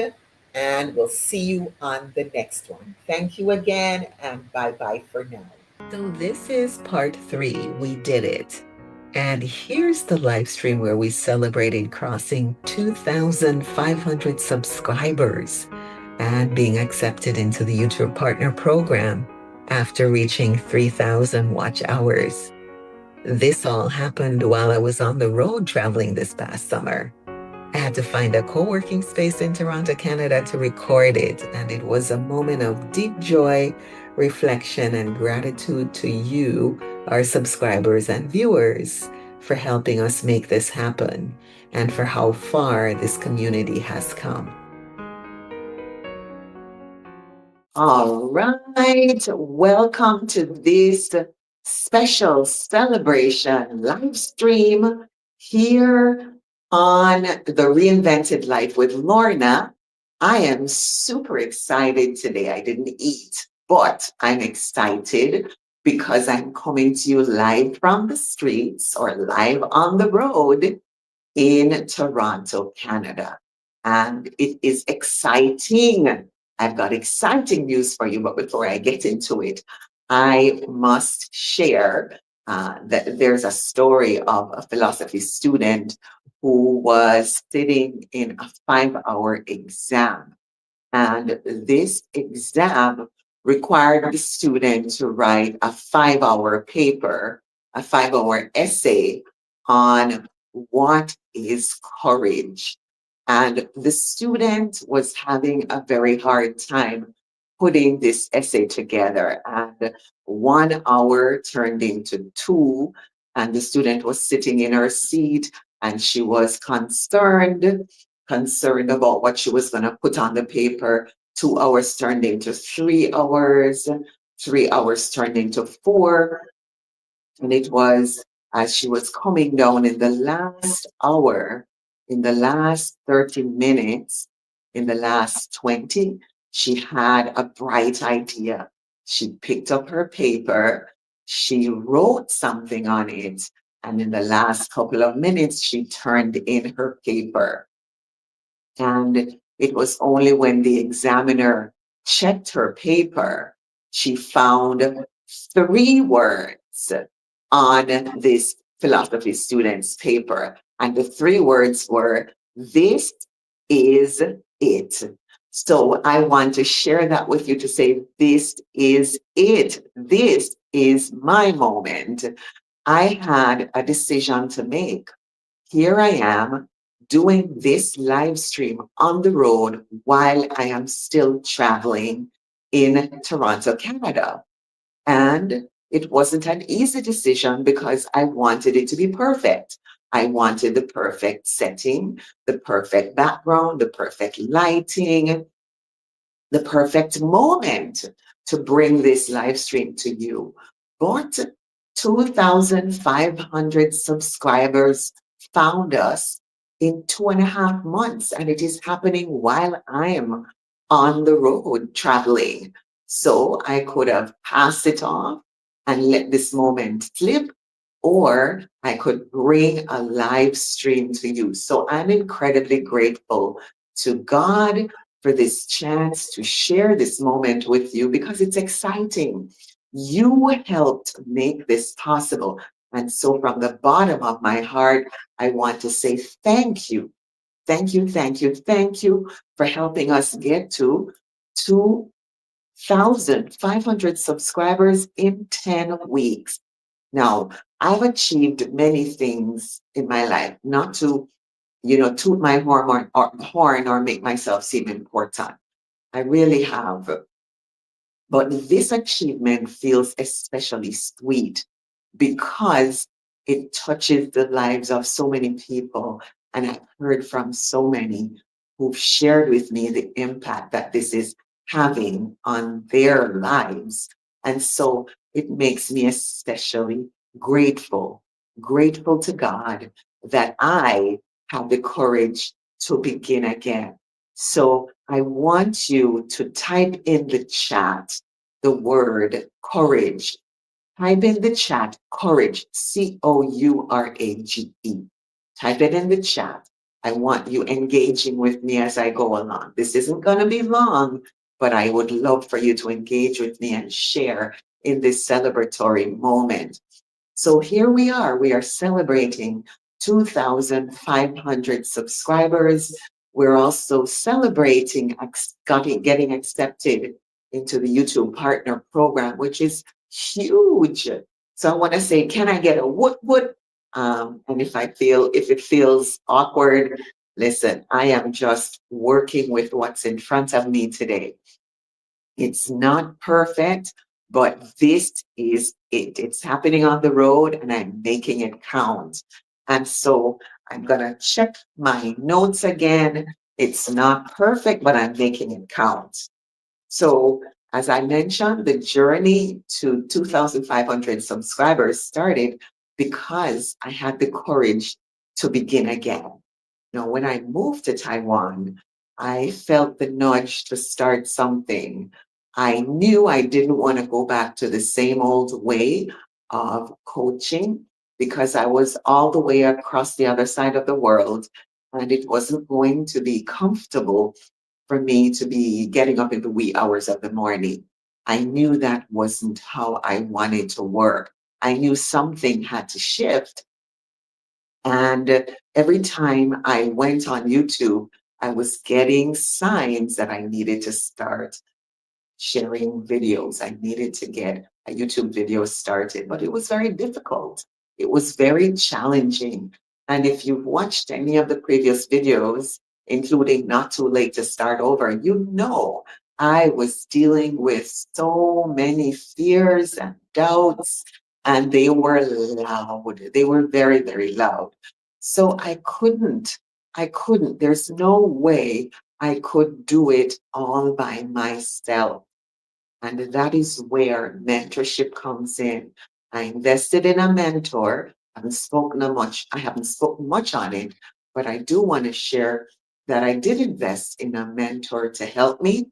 and we'll see you on the next one. Thank you again, and bye bye for now. So this is part 3. We did it. And here's the live stream where we celebrated crossing 2,500 subscribers and being accepted into the YouTube Partner Program after reaching 3,000 watch hours. This all happened while I was on the road traveling this past summer. I had to find a co-working space in Toronto, Canada to record it, and it was a moment of deep joy, reflection, and gratitude to you, our subscribers and viewers, for helping us make this happen and for how far this community has come. All right, welcome to this special celebration live stream here on the Reinvented Life with Lorna. I am super excited today. I didn't eat, but I'm excited because I'm coming to you live from the streets or live on the road in Toronto, Canada. And it is exciting. I've got exciting news for you, but before I get into it, I must share that there's a story of a philosophy student who was sitting in a 5-hour exam. And this exam required the student to write a 5-hour paper, a 5-hour essay on what is courage. And the student was having a very hard time putting this essay together. And 1 hour turned into two, and the student was sitting in her seat and she was concerned about what she was going to put on the paper. 2 hours turned into 3 hours, 3 hours turned into four. And it was as she was coming down in the last hour, in the last 30 minutes, in the last 20, she had a bright idea. She picked up her paper, she wrote something on it, and in the last couple of minutes, she turned in her paper. And it was only when the examiner checked her paper, she found 3 words on this philosophy student's paper. And the 3 words were, "This is it." So I want to share that with you to say, this is it. This is my moment. I had a decision to make. Here I am doing this live stream on the road while I am still traveling in Toronto, Canada. And it wasn't an easy decision because I wanted it to be perfect. I wanted the perfect setting, the perfect background, the perfect lighting, the perfect moment to bring this live stream to you. But 2,500 subscribers found us in 2.5 months, and it is happening while I'm on the road traveling. So I could have passed it off and let this moment slip, or I could bring a live stream to you. So I'm incredibly grateful to God for this chance to share this moment with you because it's exciting. You helped make this possible. And so, from the bottom of my heart, I want to say thank you. Thank you, thank you, thank you for helping us get to 2,500 subscribers in 10 weeks. Now, I've achieved many things in my life, not to toot my horn or make myself seem important. I really have. But this achievement feels especially sweet because it touches the lives of so many people. And I've heard from so many who've shared with me the impact that this is having on their lives. And so it makes me especially grateful, grateful to God that I have the courage to begin again. So I want you to type in the chat the word courage. Type in the chat courage, Courage. Type it in the chat. I want you engaging with me as I go along. This isn't going to be long, but I would love for you to engage with me and share in this celebratory moment. So here we are. We are celebrating 2,500 subscribers. We're also celebrating getting accepted into the YouTube Partner Program, which is huge. So I want to say, can I get a woot woot? And if it feels awkward, listen, I am just working with what's in front of me today. It's not perfect, but this is it. It's happening on the road and I'm making it count. And so I'm going to check my notes again. It's not perfect, but I'm making it count. So, as I mentioned, the journey to 2,500 subscribers started because I had the courage to begin again. Now, when I moved to Taiwan, I felt the nudge to start something. I knew I didn't want to go back to the same old way of coaching because I was all the way across the other side of the world and it wasn't going to be comfortable for me to be getting up in the wee hours of the morning. I knew that wasn't how I wanted to work. I knew something had to shift. And every time I went on YouTube, I was getting signs that I needed to start sharing videos. I needed to get a YouTube video started, but it was very difficult. It was very challenging. And if you've watched any of the previous videos, including Not Too Late to Start Over, you know I was dealing with so many fears and doubts, and they were loud. They were very, very loud. So there's no way I could do it all by myself. And that is where mentorship comes in. I invested in a mentor. I haven't spoken much on it, but I do want to share that I did invest in a mentor to help me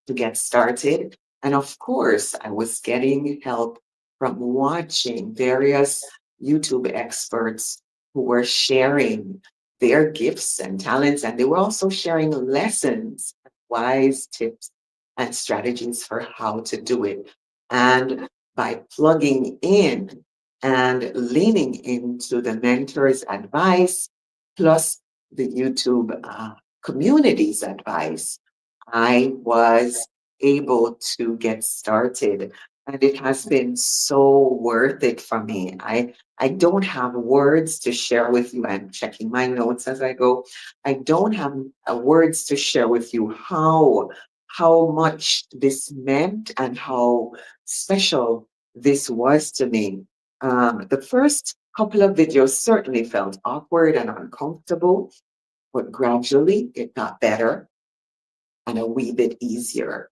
to get started. And of course, I was getting help from watching various YouTube experts who were sharing their gifts and talents, and they were also sharing lessons, wise tips, and strategies for how to do it. And by plugging in and leaning into the mentor's advice, plus the YouTube community's advice, I was able to get started. And it has been so worth it for me. I don't have words to share with you. I'm checking my notes as I go. I don't have words to share with you how much this meant and how special this was to me. The first couple of videos certainly felt awkward and uncomfortable, but gradually it got better and a wee bit easier.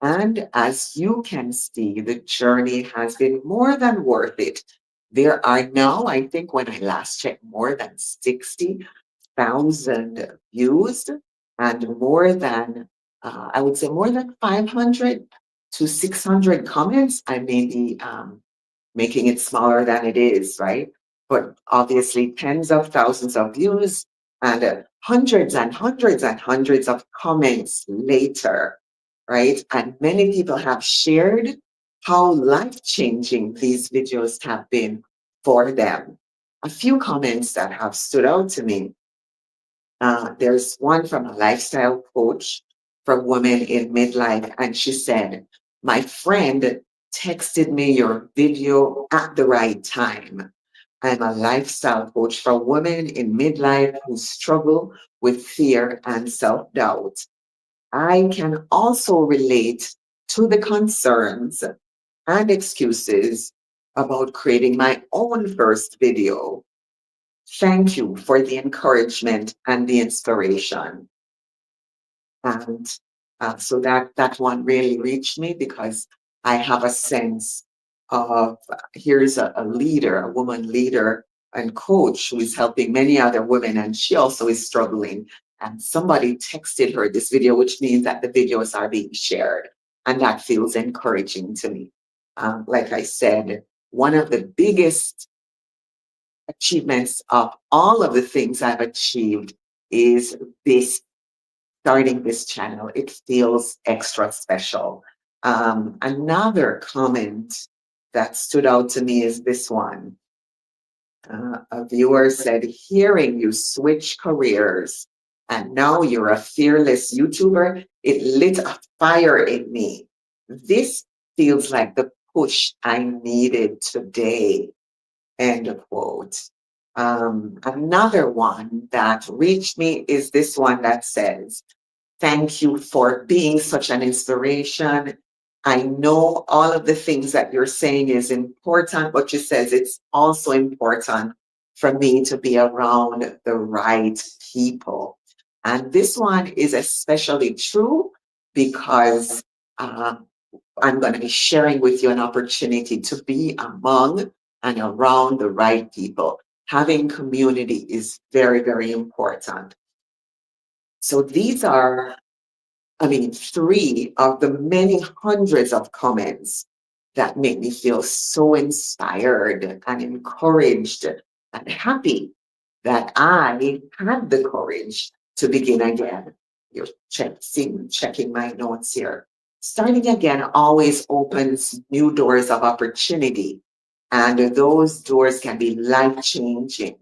And as you can see, the journey has been more than worth it. There are now, I think when I last checked, more than 60,000 views and more than, I would say more than 500 to 600 comments. I may be making it smaller than it is, right? But obviously, tens of thousands of views and hundreds and hundreds and hundreds of comments later, right? And many people have shared how life changing these videos have been for them. A few comments that have stood out to me. There's one from a lifestyle coach for women in midlife, and she said, "My friend texted me your video at the right time. I'm a lifestyle coach for women in midlife who struggle with fear and self doubt. I can also relate to the concerns and excuses about creating my own first video. Thank you for the encouragement and the inspiration. And so that one really reached me because I have a sense of here's a leader, a woman leader and coach who is helping many other women, and she also is struggling. And somebody texted her this video, which means that the videos are being shared, and that feels encouraging to me. Like I said, one of the biggest achievements of all of the things I've achieved is this starting this channel. It feels extra special. Another comment that stood out to me is this one. A viewer said, hearing you switch careers and now you're a fearless YouTuber, it lit a fire in me. This feels like the push I needed today. End quote. Another one that reached me is this one that says, thank you for being such an inspiration. I know all of the things that you're saying is important, but you says it's also important for me to be around the right people. And this one is especially true because uh, I'm going to be sharing with you an opportunity to be among and around the right people. Having community is very, very important. So these are, I mean, three of the many hundreds of comments that make me feel so inspired and encouraged and happy that I had the courage to begin again. You're checking my notes here. Starting again always opens new doors of opportunity, and those doors can be life changing.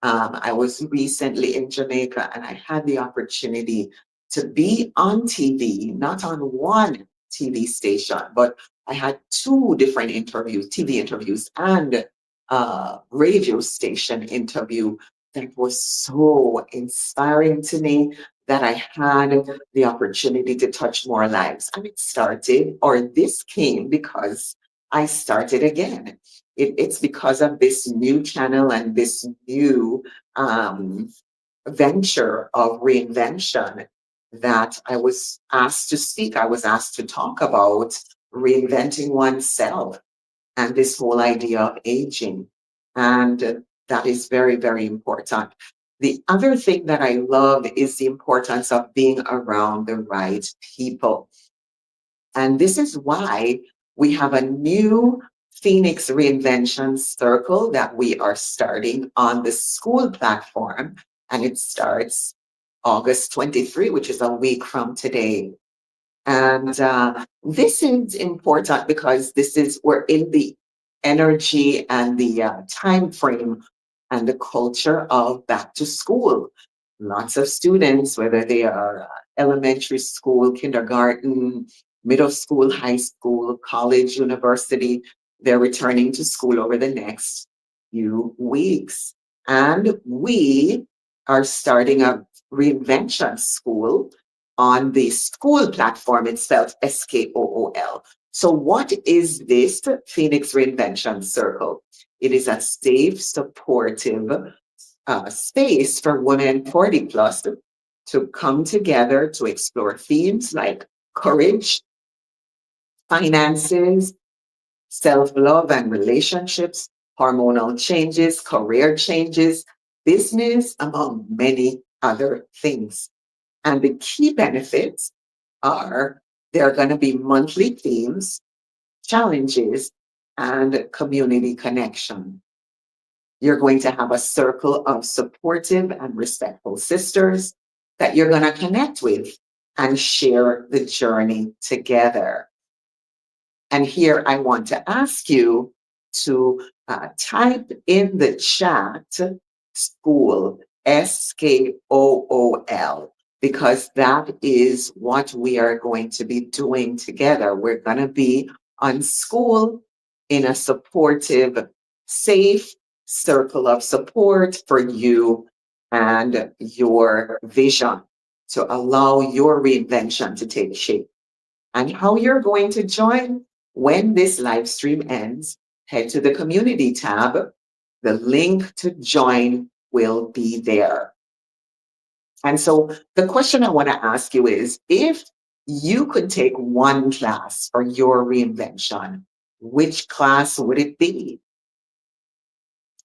I was recently in Jamaica and I had the opportunity to be on TV, not on one TV station, but I had two different interviews, TV interviews and radio station interview that was so inspiring to me that I had the opportunity to touch more lives. And it started, or this came because I started again. It's because of this new channel and this new um, venture of reinvention that I was asked to speak. I was asked to talk about reinventing oneself and this whole idea of aging. And that is very, very important. The other thing that I love is the importance of being around the right people. And this is why we have a new Phoenix Reinvention Circle that we are starting on the school platform. And it starts August 23, which is a week from today. And this is important because we're in the energy and the time frame and the culture of back to school. Lots of students, whether they are elementary school, kindergarten, middle school, high school, college, university, they're returning to school over the next few weeks. And we are starting a reinvention school on the school platform itself, SKOOL. So what is this Phoenix Reinvention Circle? It is a safe, supportive space for women 40 plus to come together to explore themes like courage, finances, self-love and relationships, hormonal changes, career changes, business, among many other things. And the key benefits are there are going to be monthly themes, challenges, and community connection. You're going to have a circle of supportive and respectful sisters that you're going to connect with and share the journey together. And here I want to ask you to type in the chat school, SKOOL, because that is what we are going to be doing together. We're going to be on school in a supportive, safe circle of support for you and your vision to allow your reinvention to take shape. And how you're going to join when this live stream ends, head to the community tab. The link to join will be there. And so the question I want to ask you is, if you could take one class for your reinvention, which class would it be?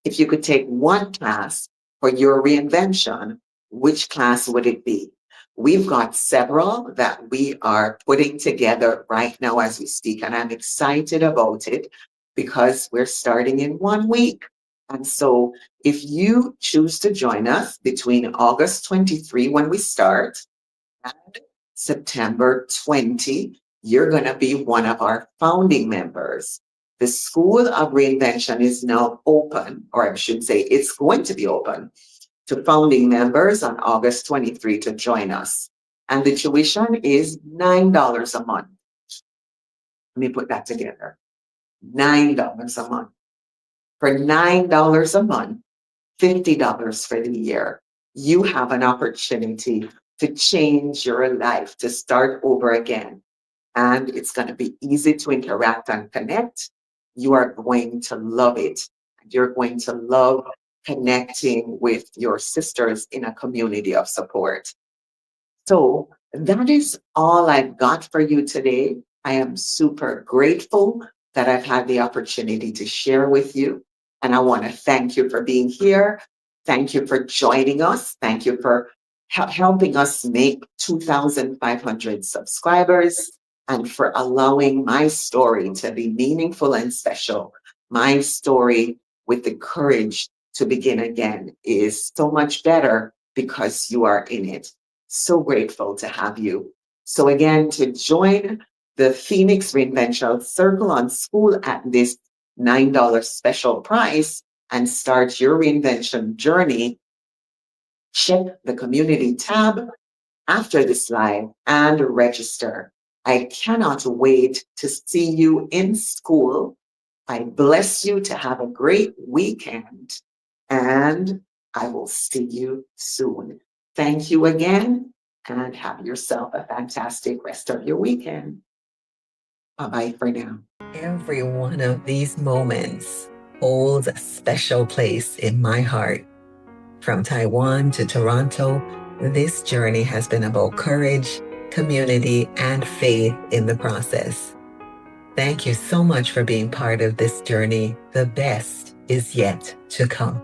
If you could take one class for your reinvention, which class would it be? We've got several that we are putting together right now as we speak, and I'm excited about it because we're starting in 1 week. And so if you choose to join us between August 23, when we start, and September 20, you're going to be one of our founding members. The School of Reinvention is now open, or I should say, it's going to be open to founding members on August 23 to join us. And the tuition is $9 a month. Let me put that together. $9 a month. For $9 a month, $50 for the year, you have an opportunity to change your life, to start over again. And it's going to be easy to interact and connect. You are going to love it. You're going to love connecting with your sisters in a community of support. So that is all I've got for you today. I am super grateful that I've had the opportunity to share with you. And I want to thank you for being here. Thank you for joining us. Thank you for helping us make 2,500 subscribers and for allowing my story to be meaningful and special. My story with the courage to begin again is so much better because you are in it. So grateful to have you. So again, to join the Phoenix Reinvention Circle on School at this $9 special price and start your reinvention journey, check the community tab after this live and register. I cannot wait to see you in school. I bless you to have a great weekend, and I will see you soon. Thank you again, and have yourself a fantastic rest of your weekend. Bye-bye for now. Every one of these moments holds a special place in my heart. From Taiwan to Toronto, this journey has been about courage, community, and faith in the process. Thank you so much for being part of this journey. The best is yet to come.